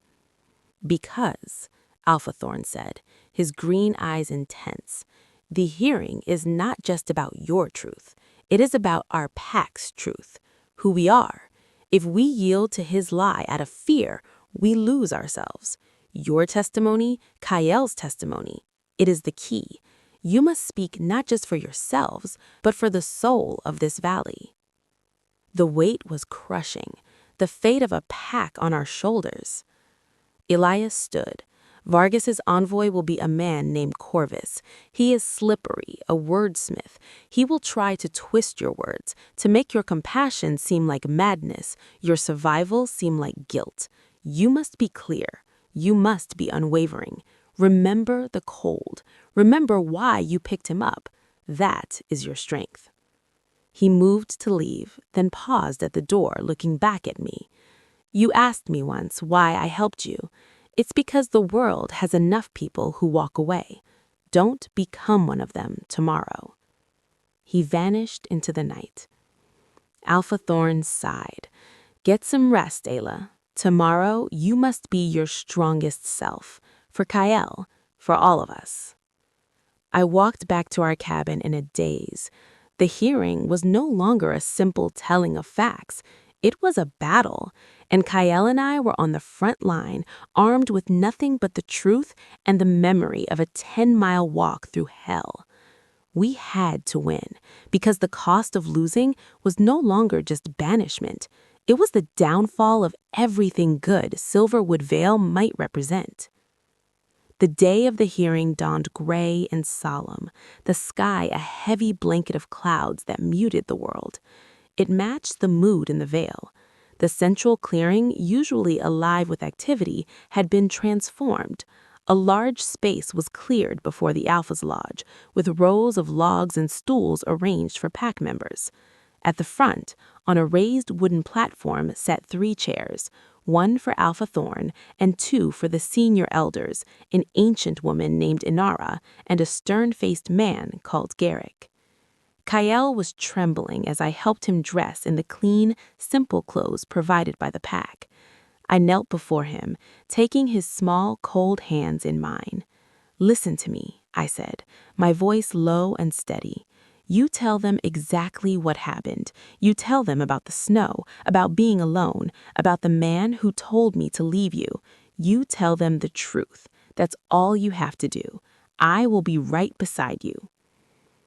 Because, Alpha Thorn said, his green eyes intense, the hearing is not just about your truth. It is about our pack's truth, who we are. If we yield to his lie out of fear, we lose ourselves. Your testimony, Kyle's testimony, it is the key. You must speak not just for yourselves, but for the soul of this valley. The weight was crushing, the fate of a pack on our shoulders. Elias stood. Vargas's envoy will be a man named Corvus. He is slippery, a wordsmith. He will try to twist your words, to make your compassion seem like madness, your survival seem like guilt. You must be clear. You must be unwavering. Remember the cold. Remember why you picked him up. That is your strength. He moved to leave, then paused at the door, looking back at me. You asked me once why I helped you. It's because the world has enough people who walk away. Don't become one of them tomorrow. He vanished into the night. Alpha Thorn sighed. Get some rest, Ayla. Tomorrow you must be your strongest self. For Kyle, for all of us. I walked back to our cabin in a daze. The hearing was no longer a simple telling of facts. It was a battle, and Kyle and I were on the front line, armed with nothing but the truth and the memory of a 10-mile walk through hell. We had to win, because the cost of losing was no longer just banishment. It was the downfall of everything good Silverwood Vale might represent. The day of the hearing dawned gray and solemn, the sky a heavy blanket of clouds that muted the world. It matched the mood in the Vale. The central clearing, usually alive with activity, had been transformed. A large space was cleared before the Alpha's lodge, with rows of logs and stools arranged for pack members. At the front, on a raised wooden platform, sat 3 chairs, one for Alpha Thorn and 2 for the senior elders, an ancient woman named Inara and a stern-faced man called Garrick. Kyle was trembling as I helped him dress in the clean, simple clothes provided by the pack. I knelt before him, taking his small, cold hands in mine. "Listen to me," I said, my voice low and steady. "You tell them exactly what happened. You tell them about the snow, about being alone, about the man who told me to leave you. You tell them the truth. That's all you have to do. I will be right beside you."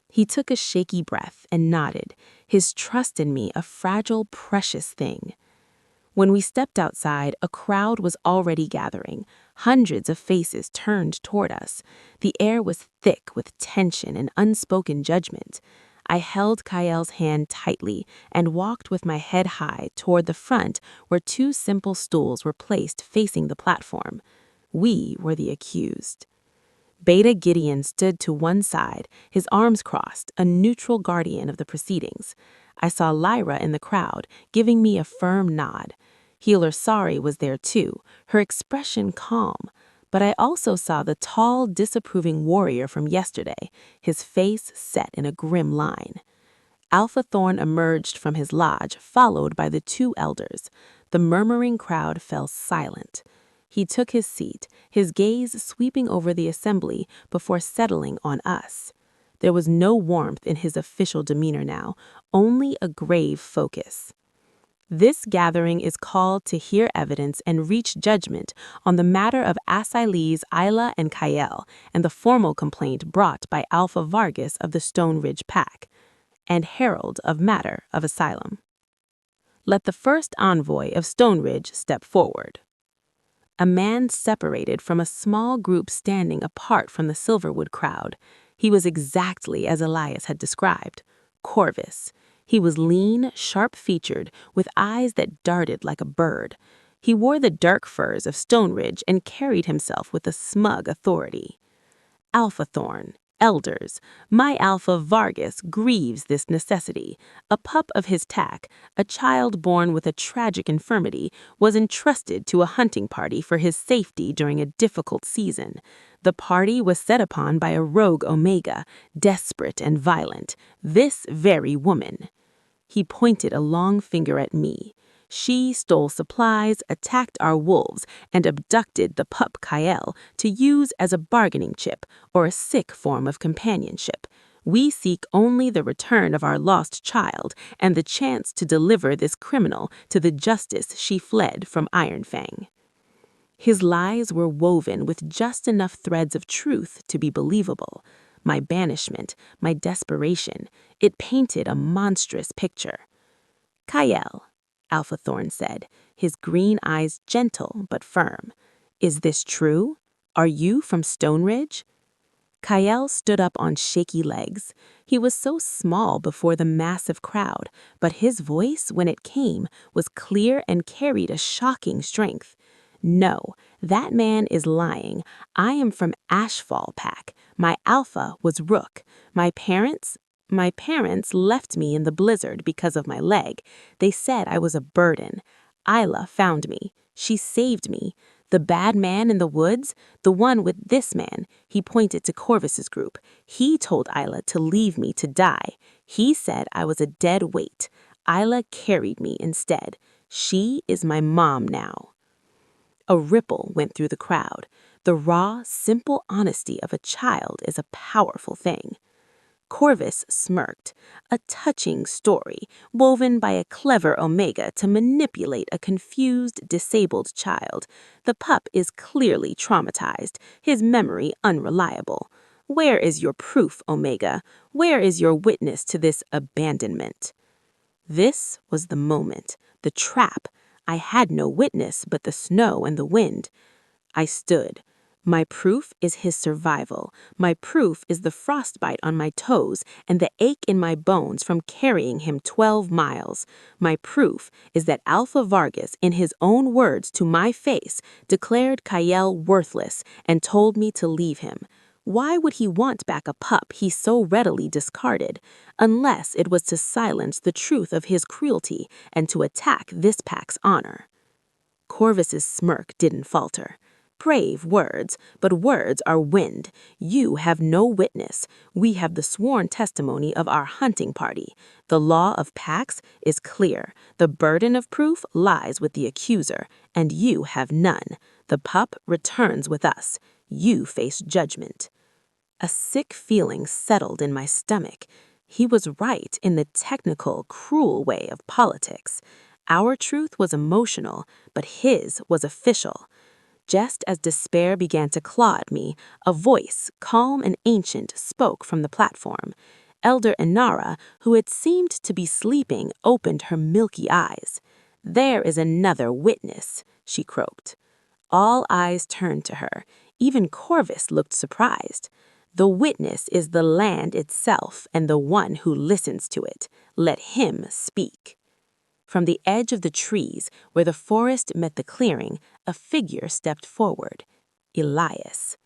He took a shaky breath and nodded, his trust in me a fragile, precious thing. When we stepped outside, a crowd was already gathering. Hundreds of faces turned toward us. The air was thick with tension and unspoken judgment. I held Kyle's hand tightly and walked with my head high toward the front where 2 simple stools were placed facing the platform. We were the accused. Beta Gideon stood to one side, his arms crossed, a neutral guardian of the proceedings. I saw Lyra in the crowd, giving me a firm nod. Healer Sari was there too, her expression calm. But I also saw the tall, disapproving warrior from yesterday, his face set in a grim line. Alpha Thorn emerged from his lodge, followed by the 2 elders. The murmuring crowd fell silent. He took his seat, his gaze sweeping over the assembly before settling on us. There was no warmth in his official demeanor now, only a grave focus. "This gathering is called to hear evidence and reach judgment on the matter of Asylees, Isla, and Kyle, and the formal complaint brought by Alpha Vargas of the Stone Ridge Pack, and Herald of Matter of Asylum. Let the first envoy of Stone Ridge step forward." A man separated from a small group standing apart from the Silverwood crowd. He was exactly as Elias had described, Corvus. He was lean, sharp-featured, with eyes that darted like a bird. He wore the dark furs of Stone Ridge and carried himself with a smug authority. "Alpha Thorn, elders, my Alpha Vargas grieves this necessity. A pup of his tack, a child born with a tragic infirmity, was entrusted to a hunting party for his safety during a difficult season. The party was set upon by a rogue Omega, desperate and violent, this very woman." He pointed a long finger at me. "She stole supplies, attacked our wolves, and abducted the pup Kyle to use as a bargaining chip or a sick form of companionship. We seek only the return of our lost child and the chance to deliver this criminal to the justice she fled from Iron Fang." His lies were woven with just enough threads of truth to be believable. My banishment, my desperation, it painted a monstrous picture. "Kyle," Alpha Thorn said, his green eyes gentle but firm. "Is this true? Are you from Stone Ridge?" Kyle stood up on shaky legs. He was so small before the massive crowd, but his voice, when it came, was clear and carried a shocking strength. "No, that man is lying. I am from Ashfall Pack. My Alpha was Rook. My parents left me in the blizzard because of my leg. They said I was a burden. Isla found me. She saved me. The bad man in the woods, the one with this man," he pointed to Corvus's group, "he told Isla to leave me to die. He said I was a dead weight. Isla carried me instead. She is my mom now." A ripple went through the crowd. The raw, simple honesty of a child is a powerful thing. Corvus smirked. "A touching story, woven by a clever Omega to manipulate a confused, disabled child. The pup is clearly traumatized, his memory unreliable. Where is your proof, Omega? Where is your witness to this abandonment?" This was the moment, the trap. I had no witness but the snow and the wind. I stood. My proof is his survival. My proof is the frostbite on my toes and the ache in my bones from carrying him 12 miles. My proof is that Alpha Vargas, in his own words to my face, declared Kyle worthless and told me to leave him. Why would he want back a pup he so readily discarded, unless it was to silence the truth of his cruelty and to attack this pack's honor? Corvus's smirk didn't falter. Brave words, but words are wind. You have no witness. We have the sworn testimony of our hunting party. The law of packs is clear. The burden of proof lies with the accuser, and you have none. The pup returns with us. You face judgment. A sick feeling settled in my stomach. He was right in the technical, cruel way of politics. Our truth was emotional, but his was official. Just as despair began to claw at me, a voice, calm and ancient, spoke from the platform. Elder Inara, who had seemed to be sleeping, opened her milky eyes. "There is another witness," she croaked. All eyes turned to her. Even Corvus looked surprised. "The witness is the land itself and the one who listens to it. Let him speak." From the edge of the trees, where the forest met the clearing, a figure stepped forward. Elias.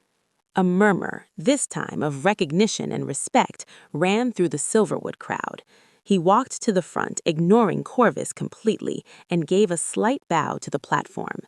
A murmur, this time of recognition and respect, ran through the Silverwood crowd. He walked to the front, ignoring Corvus completely, and gave a slight bow to the platform.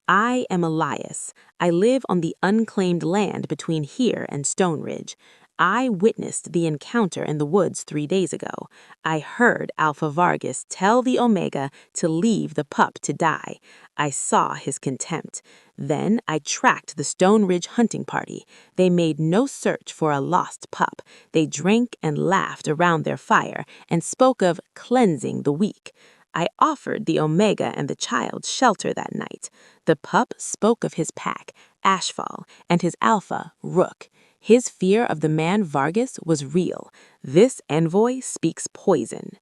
"I am Elias. I live on the unclaimed land between here and Stone Ridge. I witnessed the encounter in the woods 3 days ago. I heard Alpha Vargas tell the Omega to leave the pup to die. I saw his contempt. Then I tracked the Stone Ridge hunting party. They made no search for a lost pup. They drank and laughed around their fire and spoke of cleansing the weak. I offered the Omega and the child shelter that night. The pup spoke of his pack, Ashfall, and his alpha, Rook. His fear of the man Vargas was real. This envoy speaks poison."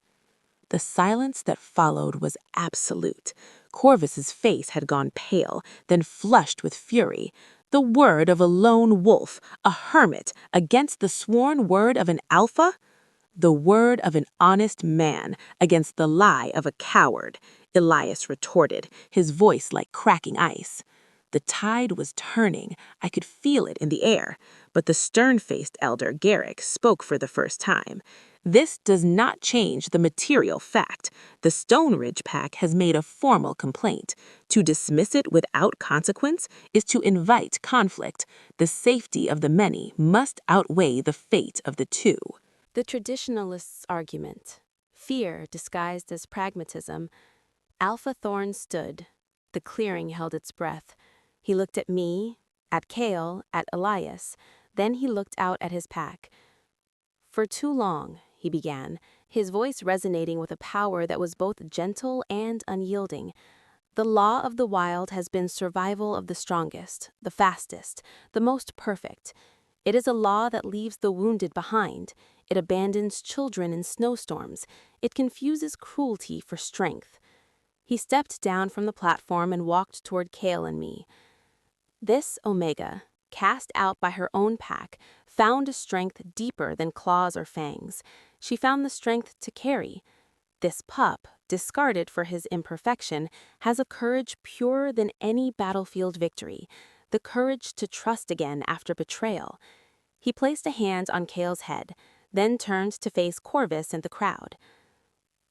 The silence that followed was absolute. Corvus's face had gone pale, then flushed with fury. The word of a lone wolf, a hermit, against the sworn word of an alpha? The word of an honest man against the lie of a coward, Elias retorted, his voice like cracking ice. The tide was turning. I could feel it in the air. But the stern-faced elder, Garrick, spoke for the first time. "This does not change the material fact. The Stone Ridge pack has made a formal complaint. To dismiss it without consequence is to invite conflict. The safety of the many must outweigh the fate of the two." The traditionalist's argument. Fear disguised as pragmatism. Alpha Thorn stood. The clearing held its breath. He looked at me, at Kale, at Elias. Then he looked out at his pack. "For too long," he began, his voice resonating with a power that was both gentle and unyielding. "The law of the wild has been survival of the strongest, the fastest, the most perfect. It is a law that leaves the wounded behind. It abandons children in snowstorms. It confuses cruelty for strength." He stepped down from the platform and walked toward Kale and me. "This Omega, cast out by her own pack, found a strength deeper than claws or fangs. She found the strength to carry. This pup, discarded for his imperfection, has a courage purer than any battlefield victory, the courage to trust again after betrayal." He placed a hand on Kale's head, then turned to face Corvus and the crowd.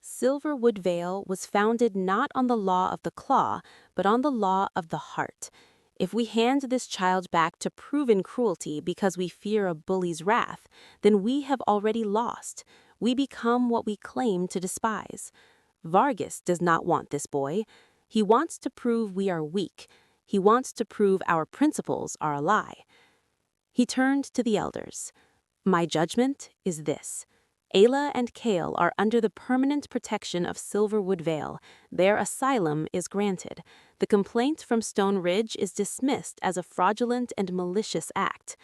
"Silverwood Vale was founded not on the law of the claw, but on the law of the heart. If we hand this child back to proven cruelty because we fear a bully's wrath, then we have already lost. We become what we claim to despise. Vargas does not want this boy. He wants to prove we are weak. He wants to prove our principles are a lie." He turned to the elders. "My judgment is this. Ayla and Kale are under the permanent protection of Silverwood Vale. Their asylum is granted. The complaint from Stone Ridge is dismissed as a fraudulent and malicious act."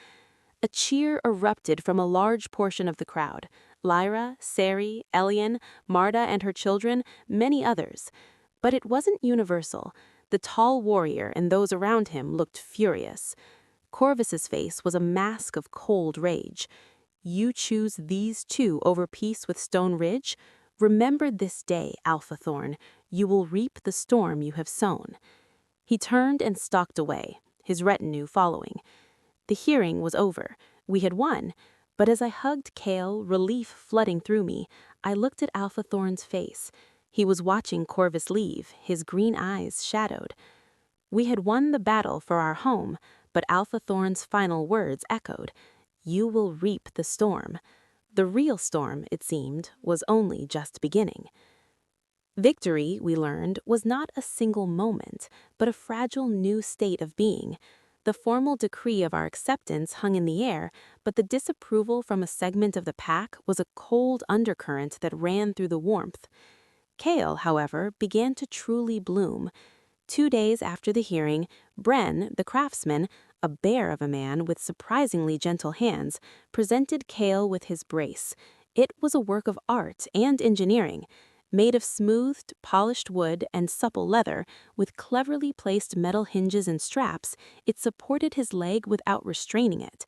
A cheer erupted from a large portion of the crowd. Lyra, Sari, Elian, Marta and her children, many others. But it wasn't universal. The tall warrior and those around him looked furious. Corvus's face was a mask of cold rage. "You choose these two over peace with Stone Ridge? Remember this day, Alpha Thorn. You will reap the storm you have sown." He turned and stalked away, his retinue following. The hearing was over. We had won, but as I hugged Kale, relief flooding through me, I looked at Alpha Thorn's face. He was watching Corvus leave, his green eyes shadowed. We had won the battle for our home, but Alpha Thorn's final words echoed, "You will reap the storm." The real storm, it seemed, was only just beginning. Victory, we learned, was not a single moment, but a fragile new state of being. The formal decree of our acceptance hung in the air, but the disapproval from a segment of the pack was a cold undercurrent that ran through the warmth. Kale, however, began to truly bloom. 2 days after the hearing, Bren, the craftsman, a bear of a man with surprisingly gentle hands, presented Kale with his brace. It was a work of art and engineering. Made of smoothed, polished wood and supple leather, with cleverly placed metal hinges and straps, it supported his leg without restraining it.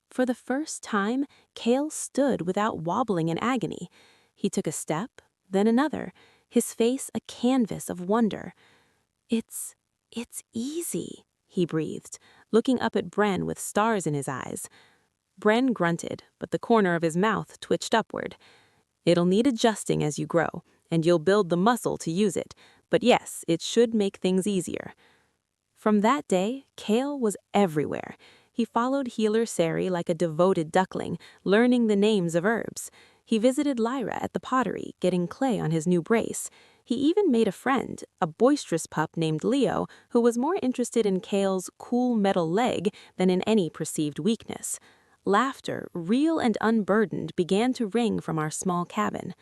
For the first time, Kale stood without wobbling in agony. He took a step, then another, his face a canvas of wonder. It's easy," he breathed, looking up at Bren with stars in his eyes. Bren grunted, but the corner of his mouth twitched upward. "It'll need adjusting as you grow, and you'll build the muscle to use it, but yes, it should make things easier." From that day, Kale was everywhere. He followed healer Sari like a devoted duckling, learning the names of herbs. He visited Lyra at the pottery, getting clay on his new brace. He even made a friend, a boisterous pup named Leo, who was more interested in Kale's cool metal leg than in any perceived weakness. Laughter, real and unburdened, began to ring from our small cabin.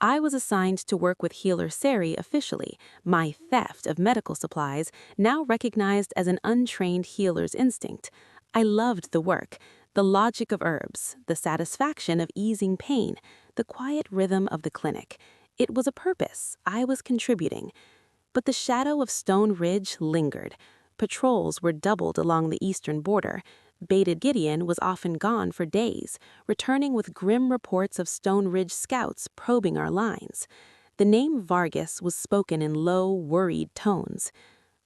I was assigned to work with healer Sari officially, my theft of medical supplies, now recognized as an untrained healer's instinct. I loved the work, the logic of herbs, the satisfaction of easing pain, the quiet rhythm of the clinic. It was a purpose. I was contributing. But the shadow of Stone Ridge lingered. Patrols were doubled along the eastern border. Baited Gideon was often gone for days, returning with grim reports of Stone Ridge scouts probing our lines. The name Vargas was spoken in low, worried tones.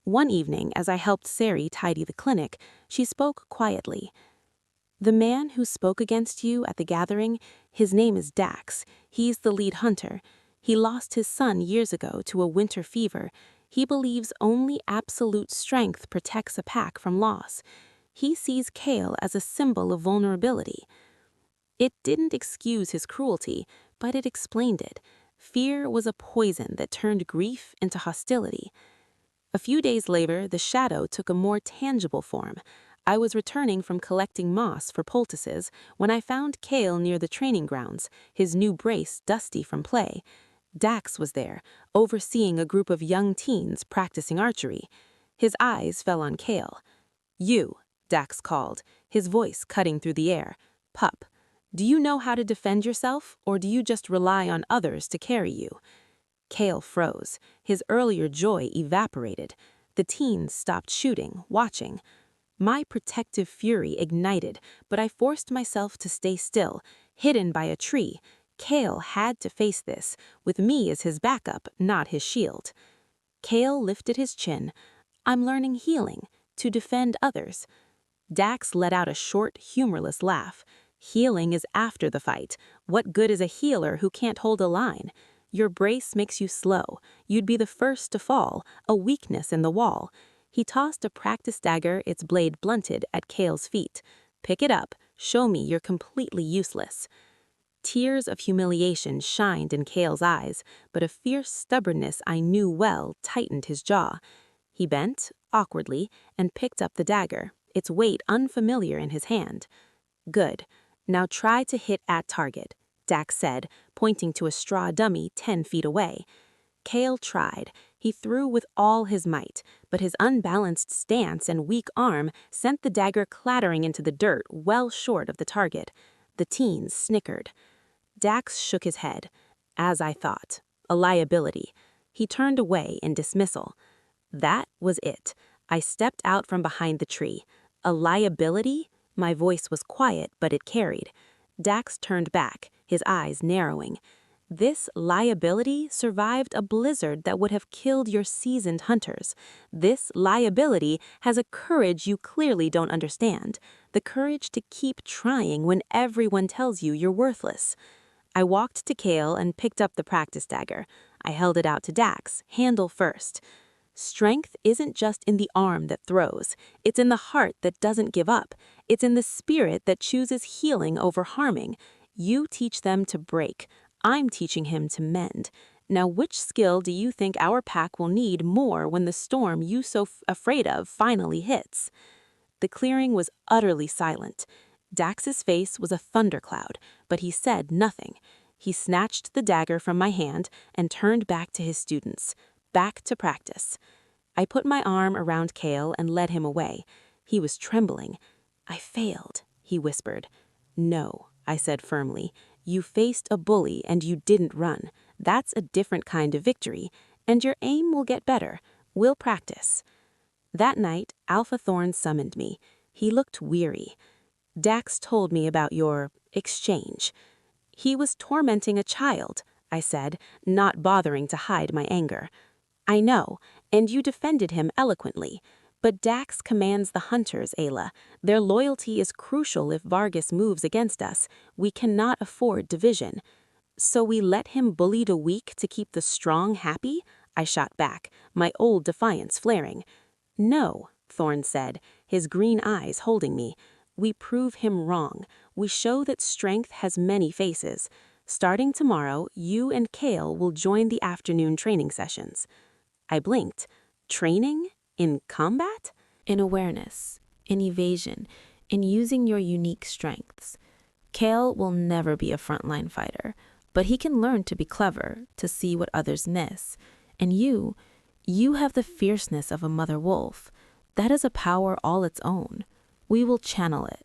One evening, as I helped Sari tidy the clinic, she spoke quietly. "The man who spoke against you at the gathering, his name is Dax. He's the lead hunter. He lost his son years ago to a winter fever. He believes only absolute strength protects a pack from loss. He sees Kale as a symbol of vulnerability." It didn't excuse his cruelty, but it explained it. Fear was a poison that turned grief into hostility. A few days later, the shadow took a more tangible form. I was returning from collecting moss for poultices when I found Kale near the training grounds, his new brace dusty from play. Dax was there, overseeing a group of young teens practicing archery. His eyes fell on Kale. "You," Dax called, his voice cutting through the air. "Pup, do you know how to defend yourself, or do you just rely on others to carry you?" Kale froze. His earlier joy evaporated. The teens stopped shooting, watching. My protective fury ignited, but I forced myself to stay still, hidden by a tree. Kale had to face this, with me as his backup, not his shield. Kale lifted his chin. "I'm learning healing, to defend others." Dax let out a short, humorless laugh. "Healing is after the fight. What good is a healer who can't hold a line? Your brace makes you slow. You'd be the first to fall, a weakness in the wall." He tossed a practice dagger, its blade blunted, at Kale's feet. "Pick it up. Show me you're completely useless." Tears of humiliation shined in Kale's eyes, but a fierce stubbornness I knew well tightened his jaw. He bent, awkwardly, and picked up the dagger, its weight unfamiliar in his hand. "Good. Now try to hit at target," Dax said, pointing to a straw dummy 10 feet away. Kale tried. He threw with all his might, but his unbalanced stance and weak arm sent the dagger clattering into the dirt well short of the target. The teens snickered. Dax shook his head. "As I thought. A liability." He turned away in dismissal. That was it. I stepped out from behind the tree. "A liability?" My voice was quiet, but it carried. Dax turned back, his eyes narrowing. "This liability survived a blizzard that would have killed your seasoned hunters. This liability has a courage you clearly don't understand. the courage to keep trying when everyone tells you you're worthless. I walked to Kale and picked up the practice dagger. I held it out to Dax, handle first. Strength isn't just in the arm that throws. It's in the heart that doesn't give up. It's in the spirit that chooses healing over harming. You teach them to break. I'm teaching him to mend. Now, which skill do you think our pack will need more when the storm you so afraid of finally hits? The clearing was utterly silent. Dax's face was a thundercloud, but he said nothing. He snatched the dagger from my hand and turned back to his students, back to practice. I put my arm around Kale and led him away. He was trembling. "I failed," he whispered. "No," I said firmly. "You faced a bully and you didn't run. That's a different kind of victory, and your aim will get better. We'll practice." That night, Alpha Thorn summoned me. He looked weary. "Dax told me about your exchange." "He was tormenting a child," I said, not bothering to hide my anger. "I know, and you defended him eloquently. But Dax commands the hunters, Ayla. Their loyalty is crucial if Vargas moves against us. We cannot afford division." "So we let him bully the weak to keep the strong happy?" I shot back, my old defiance flaring. "No," Thorn said, his green eyes holding me. "We prove him wrong. We show that strength has many faces. Starting tomorrow, you and Kale will join the afternoon training sessions." I blinked. Training? In combat? In awareness, in evasion, in using your unique strengths. Kale will never be a frontline fighter, but he can learn to be clever, to see what others miss. And you have the fierceness of a mother wolf. That is a power all its own. We will channel it.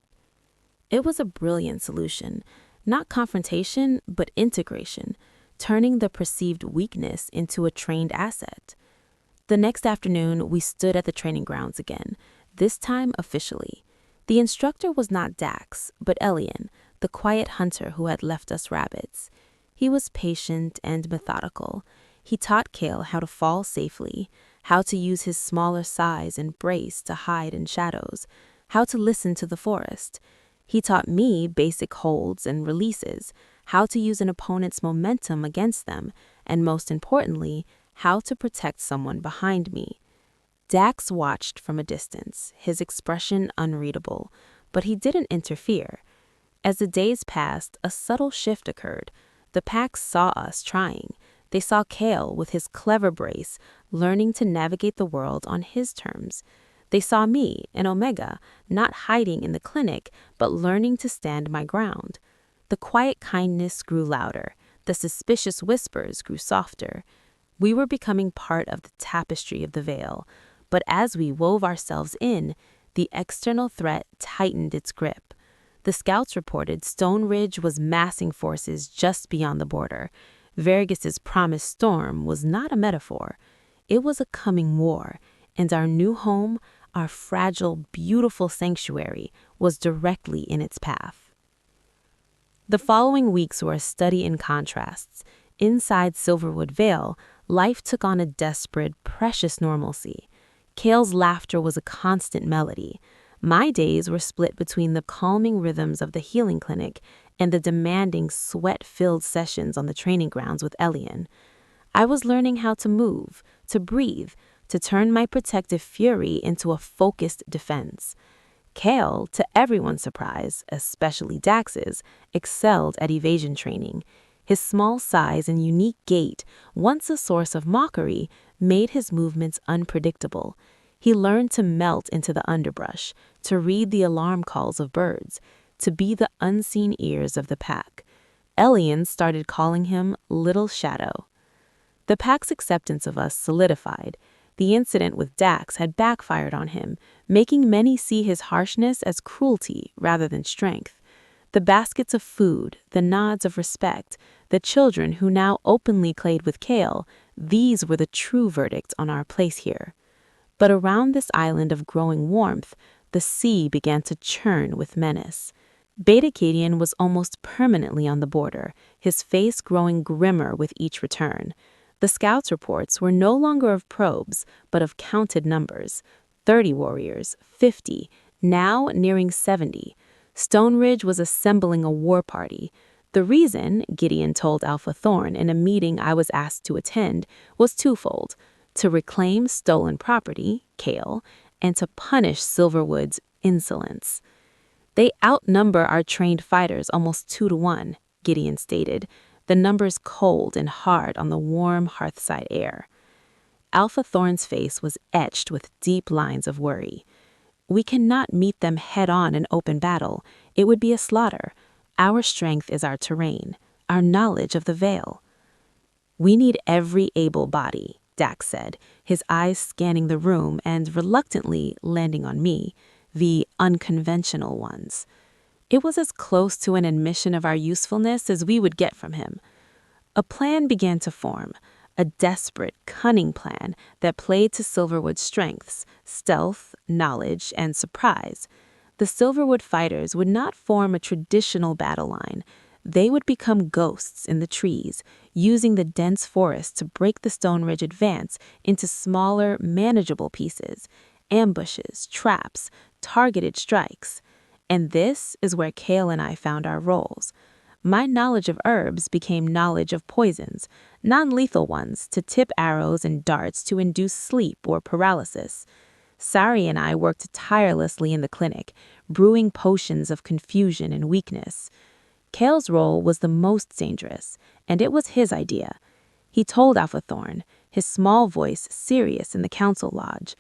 It was a brilliant solution, not confrontation, but integration, turning the perceived weakness into a trained asset. The next afternoon, we stood at the training grounds again, this time officially. The instructor was not Dax, but Elian, the quiet hunter who had left us rabbits. He was patient and methodical. He taught Kale how to fall safely, how to use his smaller size and brace to hide in shadows, how to listen to the forest. He taught me basic holds and releases, how to use an opponent's momentum against them, and most importantly, how to protect someone behind me. Dax watched from a distance, his expression unreadable, but he didn't interfere. As the days passed, a subtle shift occurred. The pack saw us trying. They saw Kale with his clever brace, learning to navigate the world on his terms. They saw me, an Omega, not hiding in the clinic, but learning to stand my ground. The quiet kindness grew louder. The suspicious whispers grew softer. We were becoming part of the tapestry of the veil, but as we wove ourselves in, the external threat tightened its grip. The scouts reported Stone Ridge was massing forces just beyond the border. Vargas's promised storm was not a metaphor. It was a coming war, and our new home, our fragile, beautiful sanctuary, was directly in its path. The following weeks were a study in contrasts. Inside Silverwood Vale, life took on a desperate, precious normalcy. Kale's laughter was a constant melody. My days were split between the calming rhythms of the healing clinic and the demanding, sweat-filled sessions on the training grounds with Elian. I was learning how to move, to breathe, to turn my protective fury into a focused defense. Kale, to everyone's surprise, especially Dax's, excelled at evasion training. His small size and unique gait, once a source of mockery, made his movements unpredictable. He learned to melt into the underbrush, to read the alarm calls of birds, to be the unseen ears of the pack. Elian started calling him Little Shadow. The pack's acceptance of us solidified. The incident with Dax had backfired on him, making many see his harshness as cruelty rather than strength. The baskets of food, the nods of respect, the children who now openly played with Kale, these were the true verdict on our place here. But around this island of growing warmth, the sea began to churn with menace. Beta Cadian was almost permanently on the border, his face growing grimmer with each return. The scouts' reports were no longer of probes, but of counted numbers. 30 warriors, 50, now nearing 70. Stone Ridge was assembling a war party. The reason, Gideon told Alpha Thorne in a meeting I was asked to attend, was twofold: to reclaim stolen property, Kale, and to punish Silverwood's insolence. They outnumber our trained fighters almost 2-1, Gideon stated, the numbers cold and hard on the warm hearthside air. Alpha Thorne's face was etched with deep lines of worry. We cannot meet them head-on in open battle. It would be a slaughter. Our strength is our terrain, our knowledge of the Vale. We need every able body, Dax said, his eyes scanning the room and reluctantly landing on me, the unconventional ones. It was as close to an admission of our usefulness as we would get from him. A plan began to form, a desperate, cunning plan that played to Silverwood's strengths: stealth, knowledge, and surprise. The Silverwood fighters would not form a traditional battle line. They would become ghosts in the trees, using the dense forest to break the Stone Ridge advance into smaller, manageable pieces: ambushes, traps, targeted strikes. And this is where Kale and I found our roles. My knowledge of herbs became knowledge of poisons, non-lethal ones to tip arrows and darts to induce sleep or paralysis. Sari and I worked tirelessly in the clinic, brewing potions of confusion and weakness. Kale's role was the most dangerous, and it was his idea. He told Alpha Thorne, his small voice serious in the council lodge.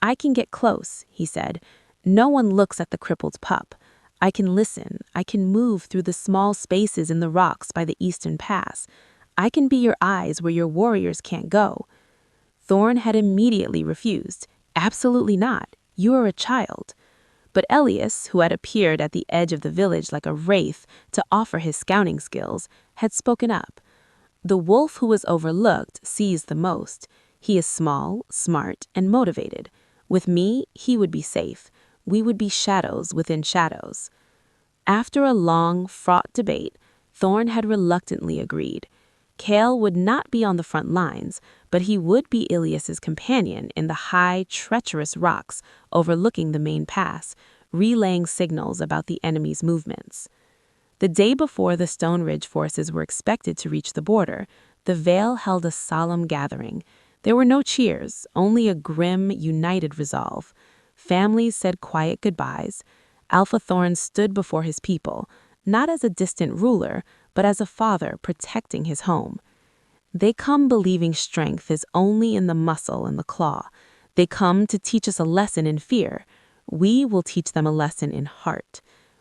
"I can get close," he said. "No one looks at the crippled pup. I can listen. I can move through the small spaces in the rocks by the Eastern Pass. I can be your eyes where your warriors can't go." Thorne had immediately refused. "Absolutely not. You are a child." But Elias, who had appeared at the edge of the village like a wraith to offer his scouting skills, had spoken up. The wolf who was overlooked sees the most. He is small, smart, and motivated. With me, he would be safe. We would be shadows within shadows. After a long, fraught debate, Thorne had reluctantly agreed. Kale would not be on the front lines, but he would be Ilias's companion in the high, treacherous rocks overlooking the main pass, relaying signals about the enemy's movements. The day before the Stone Ridge forces were expected to reach the border, the Vale held a solemn gathering. There were no cheers, only a grim, united resolve. Families said quiet goodbyes. Alpha Thorne stood before his people, not as a distant ruler, but as a father protecting his home. They come believing strength is only in the muscle and the claw. They come to teach us a lesson in fear. We will teach them a lesson in heart.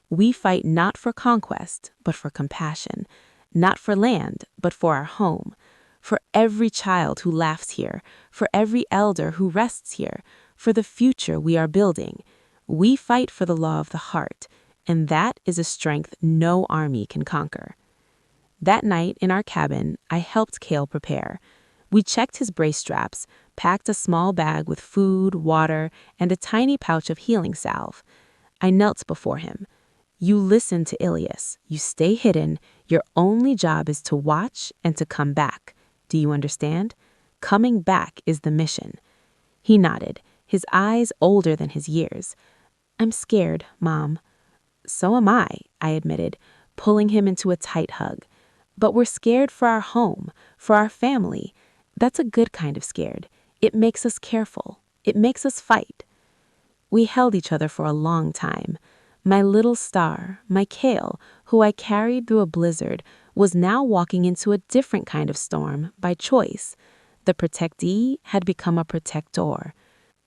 We fight not for conquest, but for compassion. Not for land, but for our home. For every child who laughs here, for every elder who rests here, for the future we are building. We fight for the law of the heart, and that is a strength no army can conquer. That night in our cabin, I helped Kale prepare. We checked his brace straps, packed a small bag with food, water, and a tiny pouch of healing salve. I knelt before him. "You listen to Ilias. You stay hidden. Your only job is to watch and to come back. Do you understand? Coming back is the mission." He nodded, his eyes older than his years. "I'm scared, Mom." "So am I admitted, pulling him into a tight hug. "But we're scared for our home, for our family. That's a good kind of scared. It makes us careful. It makes us fight." We held each other for a long time. My little star, my Kale, who I carried through a blizzard, was now walking into a different kind of storm by choice. The protectee had become a protector.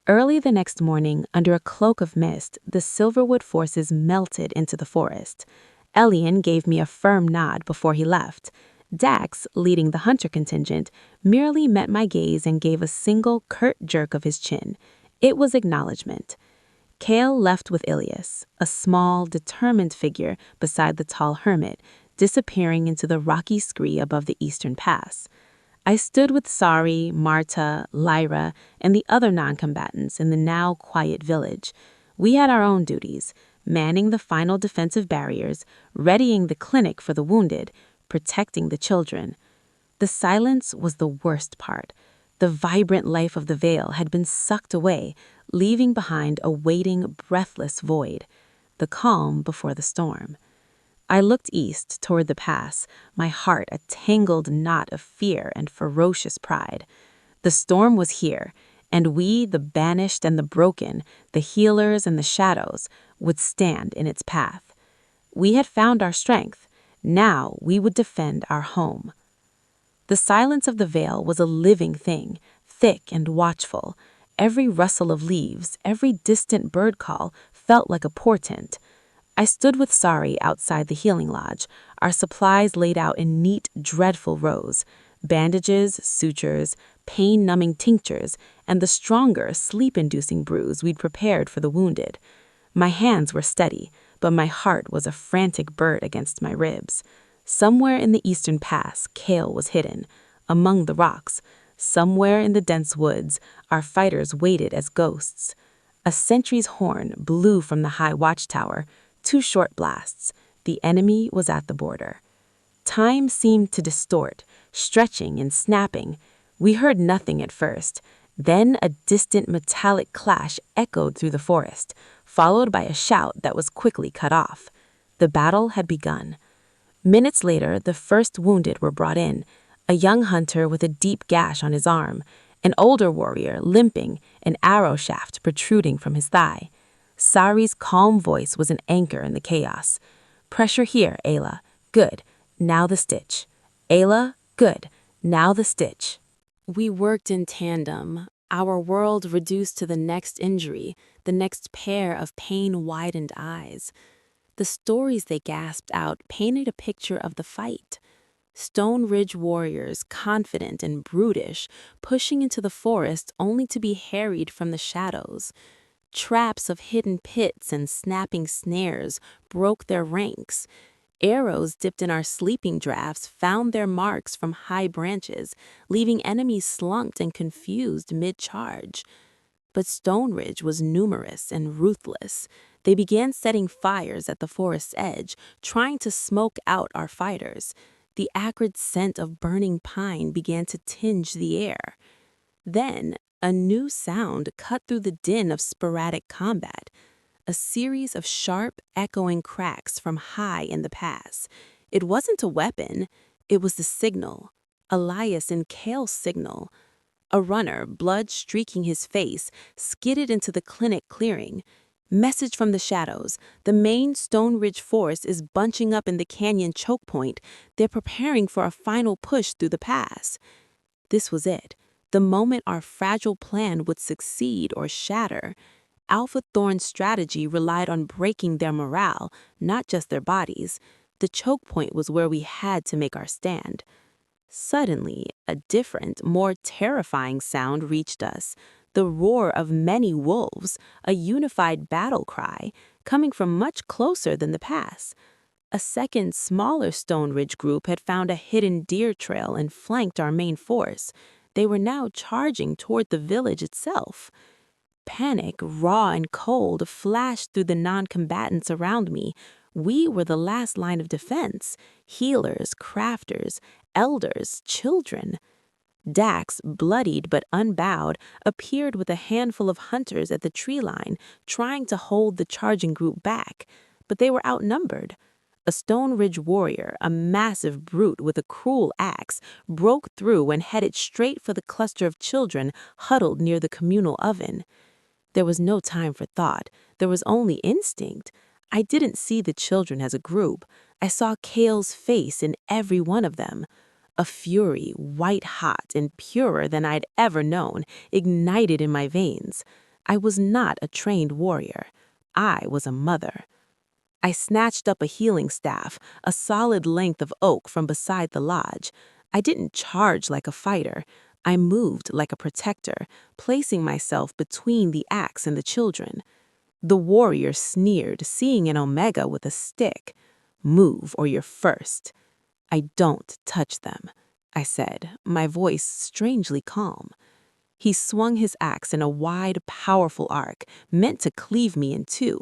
Early the next morning, under a cloak of mist, the Silverwood forces melted into the forest. Elian gave me a firm nod before he left. Dax, leading the hunter contingent, merely met my gaze and gave a single curt jerk of his chin. It was acknowledgement. Kale left with Ilias, a small, determined figure beside the tall hermit, disappearing into the rocky scree above the Eastern Pass. I stood with Sari, Marta, Lyra, and the other non-combatants in the now quiet village. We had our own duties, manning the final defensive barriers, readying the clinic for the wounded, protecting the children. The silence was the worst part. The vibrant life of the vale had been sucked away, leaving behind a waiting, breathless void, the calm before the storm. I looked east toward the pass, my heart a tangled knot of fear and ferocious pride. The storm was here, and we, the banished and the broken, the healers and the shadows, would stand in its path. We had found our strength. Now we would defend our home. The silence of the vale was a living thing, thick and watchful. Every rustle of leaves, every distant bird call felt like a portent. I stood with Sari outside the healing lodge, our supplies laid out in neat, dreadful rows: bandages, sutures, pain-numbing tinctures, and the stronger, sleep-inducing brews we'd prepared for the wounded. My hands were steady, but my heart was a frantic bird against my ribs. Somewhere in the eastern pass, Kale was hidden. Among the rocks, somewhere in the dense woods, our fighters waited as ghosts. A sentry's horn blew from the high watchtower, 2 short blasts. The enemy was at the border. Time seemed to distort, stretching and snapping. We heard nothing at first. Then a distant metallic clash echoed through the forest, followed by a shout that was quickly cut off. The battle had begun. Minutes later, the first wounded were brought in, a young hunter with a deep gash on his arm, an older warrior limping, an arrow shaft protruding from his thigh. Sari's calm voice was an anchor in the chaos. "Pressure here, Ayla. Good. Now the stitch. Ayla, good. Now the stitch." We worked in tandem, our world reduced to the next injury, the next pair of pain-widened eyes. The stories they gasped out painted a picture of the fight. Stone Ridge warriors, confident and brutish, pushing into the forest only to be harried from the shadows. Traps of hidden pits and snapping snares broke their ranks. Arrows dipped in our sleeping drafts found their marks from high branches, leaving enemies slumped and confused mid-charge. But Stone Ridge was numerous and ruthless. They began setting fires at the forest's edge, trying to smoke out our fighters. The acrid scent of burning pine began to tinge the air. Then, a new sound cut through the din of sporadic combat. A series of sharp, echoing cracks from high in the pass. It wasn't a weapon, it was the signal. Elias and Kale's signal. A runner, blood streaking his face, skidded into the clinic clearing. "Message from the shadows. The main Stone Ridge force is bunching up in the canyon choke point. They're preparing for a final push through the pass." This was it. The moment our fragile plan would succeed or shatter. Alpha Thorn's strategy relied on breaking their morale, not just their bodies. The choke point was where we had to make our stand. Suddenly, a different, more terrifying sound reached us. The roar of many wolves, a unified battle cry, coming from much closer than the pass. A second, smaller Stone Ridge group had found a hidden deer trail and flanked our main force. They were now charging toward the village itself. Panic, raw and cold, flashed through the non-combatants around me. We were the last line of defense. Healers, crafters, elders, children. Dax, bloodied but unbowed, appeared with a handful of hunters at the tree line, trying to hold the charging group back. But they were outnumbered. A Stone Ridge warrior, a massive brute with a cruel axe, broke through and headed straight for the cluster of children huddled near the communal oven. There was no time for thought. There was only instinct. I didn't see the children as a group. I saw Kale's face in every one of them. A fury, white-hot and purer than I'd ever known, ignited in my veins. I was not a trained warrior. I was a mother. I snatched up a healing staff, a solid length of oak from beside the lodge. I didn't charge like a fighter. I moved like a protector, placing myself between the axe and the children. The warrior sneered, seeing an Omega with a stick. "Move or you're first." "I don't touch them," I said, my voice strangely calm. He swung his axe in a wide, powerful arc, meant to cleave me in two.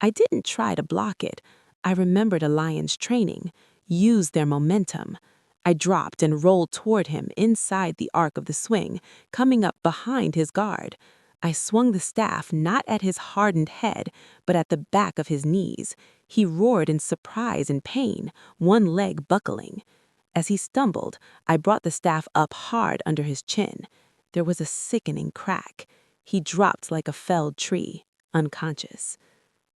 I didn't try to block it. I remembered a lion's training. Use their momentum. I dropped and rolled toward him inside the arc of the swing, coming up behind his guard. I swung the staff not at his hardened head, but at the back of his knees. He roared in surprise and pain, one leg buckling. As he stumbled, I brought the staff up hard under his chin. There was a sickening crack. He dropped like a felled tree, unconscious.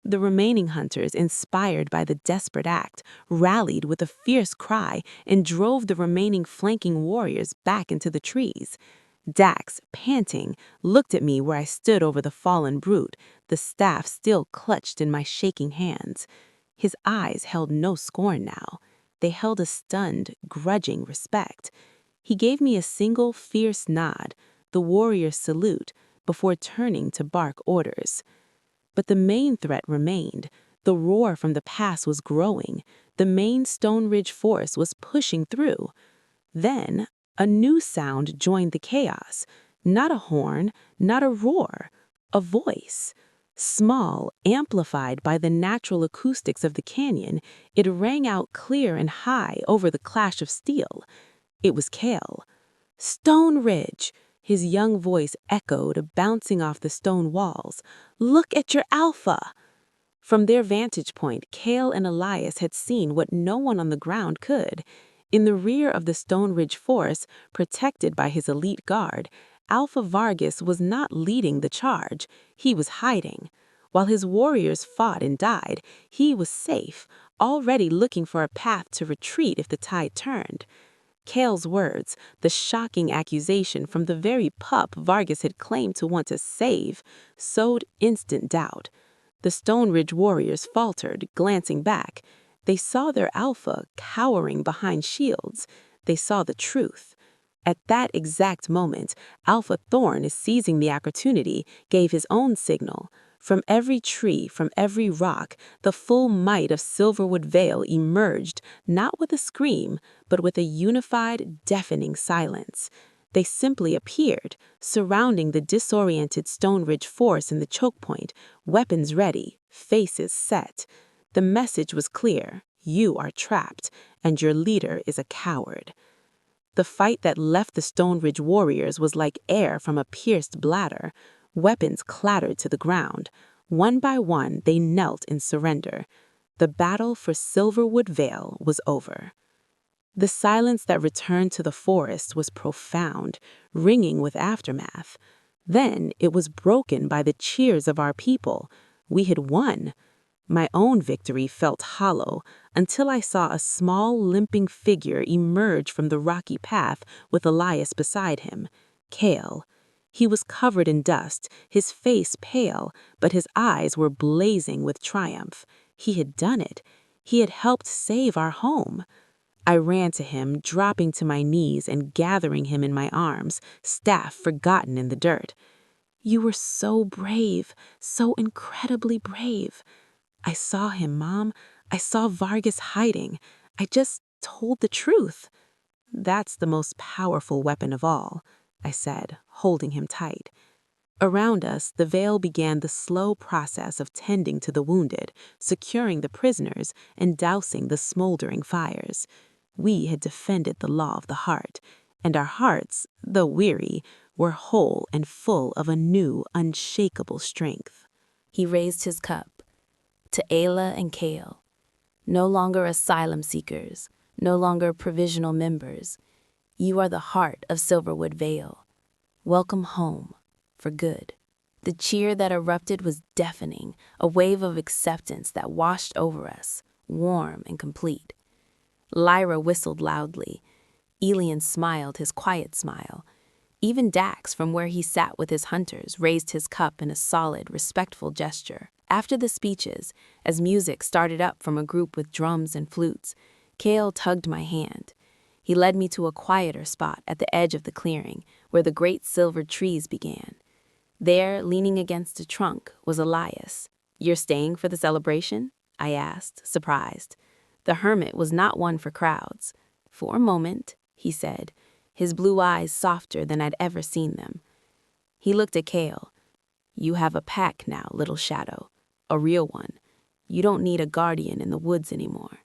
The remaining hunters, inspired by the desperate act, rallied with a fierce cry and drove the remaining flanking warriors back into the trees. Dax, panting, looked at me where I stood over the fallen brute, the staff still clutched in my shaking hands. His eyes held no scorn now. They held a stunned, grudging respect. He gave me a single fierce nod, the warrior's salute, before turning to bark orders. But the main threat remained. The roar from the pass was growing. The main Stone Ridge force was pushing through. Then, a new sound joined the chaos. Not a horn, not a roar, a voice. Small, amplified by the natural acoustics of the canyon, it rang out clear and high over the clash of steel. It was Cale. "Stone Ridge!" His young voice echoed, bouncing off the stone walls. "Look at your alpha!" From their vantage point, Cale and Elias had seen what no one on the ground could. In the rear of the Stone Ridge force, protected by his elite guard, Alpha Vargas was not leading the charge. He was hiding. While his warriors fought and died, he was safe, already looking for a path to retreat if the tide turned. Cale's words, the shocking accusation from the very pup Vargas had claimed to want to save, sowed instant doubt. The Stone Ridge warriors faltered, glancing back. They saw their alpha cowering behind shields. They saw the truth. At that exact moment, Alpha Thorn, seizing the opportunity, gave his own signal. From every tree, from every rock, the full might of Silverwood Vale emerged, not with a scream, but with a unified, deafening silence. They simply appeared, surrounding the disoriented Stone Ridge force in the choke point, weapons ready, faces set. The message was clear: you are trapped, and your leader is a coward. The fight that left the Stone Ridge warriors was like air from a pierced bladder. Weapons clattered to the ground. One by one, they knelt in surrender. The battle for Silverwood Vale was over. The silence that returned to the forest was profound, ringing with aftermath. Then it was broken by the cheers of our people. We had won. My own victory felt hollow until I saw a small, limping figure emerge from the rocky path with Elias beside him. Cale. He was covered in dust, his face pale, but his eyes were blazing with triumph. He had done it. He had helped save our home. I ran to him, dropping to my knees and gathering him in my arms, staff forgotten in the dirt. "You were so brave, so incredibly brave." "I saw him, Mom. I saw Vargas hiding. I just told the truth." "That's the most powerful weapon of all," I said, holding him tight. Around us, the Vale began the slow process of tending to the wounded, securing the prisoners, and dousing the smoldering fires. We had defended the law of the heart, and our hearts, though weary, were whole and full of a new, unshakable strength. He raised his cup. To Ayla and Cale. No longer asylum seekers, no longer provisional members. You are the heart of Silverwood Vale. Welcome home, for good. The cheer that erupted was deafening, a wave of acceptance that washed over us, warm and complete. Lyra whistled loudly. Elian smiled his quiet smile. Even Dax, from where he sat with his hunters, raised his cup in a solid, respectful gesture. After the speeches, as music started up from a group with drums and flutes, Cale tugged my hand. He led me to a quieter spot at the edge of the clearing, where the great silver trees began. There, leaning against a trunk, was Elias. "You're staying for the celebration?" I asked, surprised. The hermit was not one for crowds. "For a moment," he said, his blue eyes softer than I'd ever seen them. He looked at Cale. "You have a pack now, little shadow. A real one. You don't need a guardian in the woods anymore."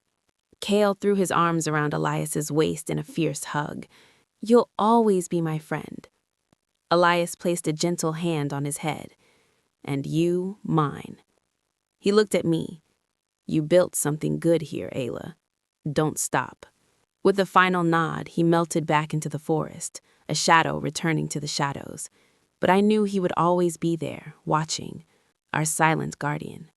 Kale threw his arms around Elias's waist in a fierce hug. "You'll always be my friend." Elias placed a gentle hand on his head. "And you, mine." He looked at me. "You built something good here, Ayla. Don't stop." With a final nod, he melted back into the forest, a shadow returning to the shadows. But I knew he would always be there, watching, our silent guardian.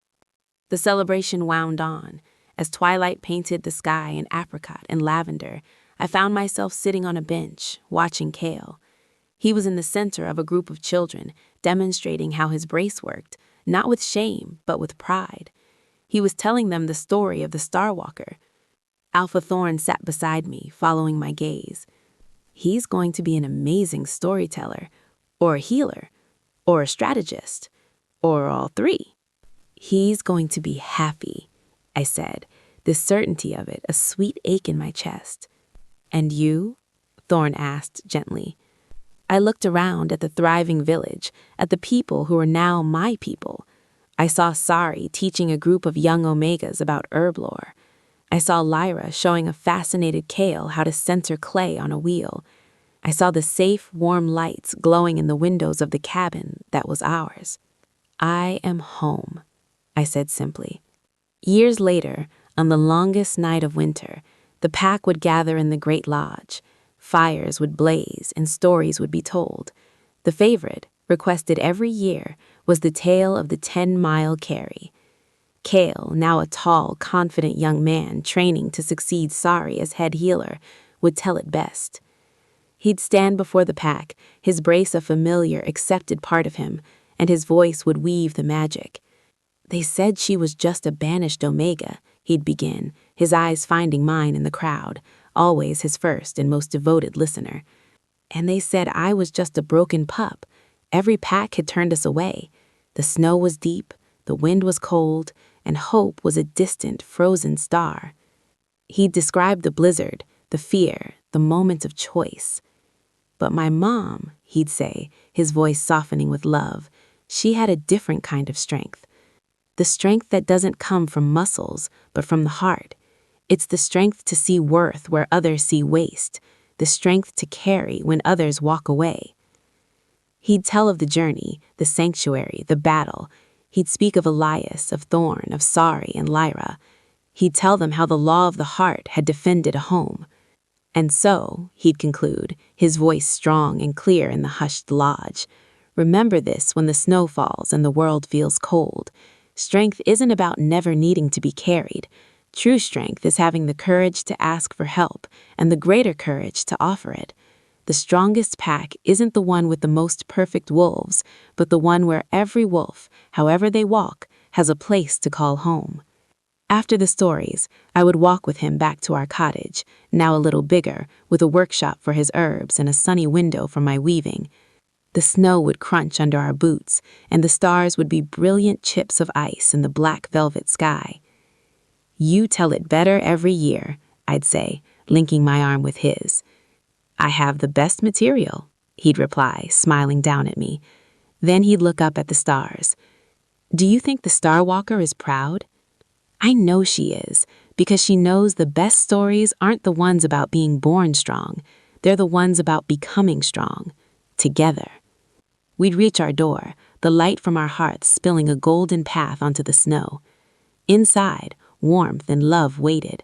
The celebration wound on. As twilight painted the sky in apricot and lavender, I found myself sitting on a bench, watching Kale. He was in the center of a group of children, demonstrating how his brace worked, not with shame, but with pride. He was telling them the story of the Starwalker. Alpha Thorn sat beside me, following my gaze. He's going to be an amazing storyteller, or a healer, or a strategist, or all three. He's going to be happy, I said, the certainty of it a sweet ache in my chest. "And you?" Thorn asked gently. I looked around at the thriving village, at the people who were now my people. I saw Sari teaching a group of young Omegas about herb lore. I saw Lyra showing a fascinated Kale how to center clay on a wheel. I saw the safe, warm lights glowing in the windows of the cabin that was ours. "I am home," I said simply. Years later, on the longest night of winter, the pack would gather in the Great Lodge. Fires would blaze and stories would be told. The favorite, requested every year, was the tale of the 10-mile carry. Kale, now a tall, confident young man training to succeed Sari as head healer, would tell it best. He'd stand before the pack, his brace a familiar, accepted part of him, and his voice would weave the magic. "They said she was just a banished Omega," he'd begin, his eyes finding mine in the crowd, always his first and most devoted listener. "And they said I was just a broken pup. Every pack had turned us away. The snow was deep, the wind was cold, and hope was a distant, frozen star." He'd describe the blizzard, the fear, the moment of choice. "But my mom," he'd say, his voice softening with love, "she had a different kind of strength. The strength that doesn't come from muscles, but from the heart. It's the strength to see worth where others see waste, the strength to carry when others walk away." He'd tell of the journey, the sanctuary, the battle. He'd speak of Elias, of Thorn, of Sari, and Lyra. He'd tell them how the law of the heart had defended a home. "And so," he'd conclude, his voice strong and clear in the hushed lodge, "remember this when the snow falls and the world feels cold. Strength isn't about never needing to be carried. True strength is having the courage to ask for help and the greater courage to offer it. The strongest pack isn't the one with the most perfect wolves, but the one where every wolf, however they walk, has a place to call home." After the stories, I would walk with him back to our cottage, now a little bigger, with a workshop for his herbs and a sunny window for my weaving. The snow would crunch under our boots, and the stars would be brilliant chips of ice in the black velvet sky. "You tell it better every year," I'd say, linking my arm with his. "I have the best material," he'd reply, smiling down at me. Then he'd look up at the stars. "Do you think the Starwalker is proud?" I know she is, because she knows the best stories aren't the ones about being born strong. They're the ones about becoming strong, together. We'd reach our door, the light from our hearts spilling a golden path onto the snow. Inside, warmth and love waited.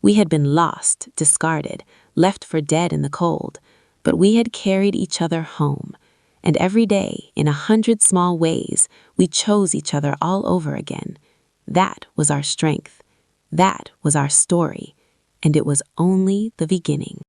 We had been lost, discarded, left for dead in the cold, but we had carried each other home. And every day, in 100 small ways, we chose each other all over again. That was our strength. That was our story. And it was only the beginning.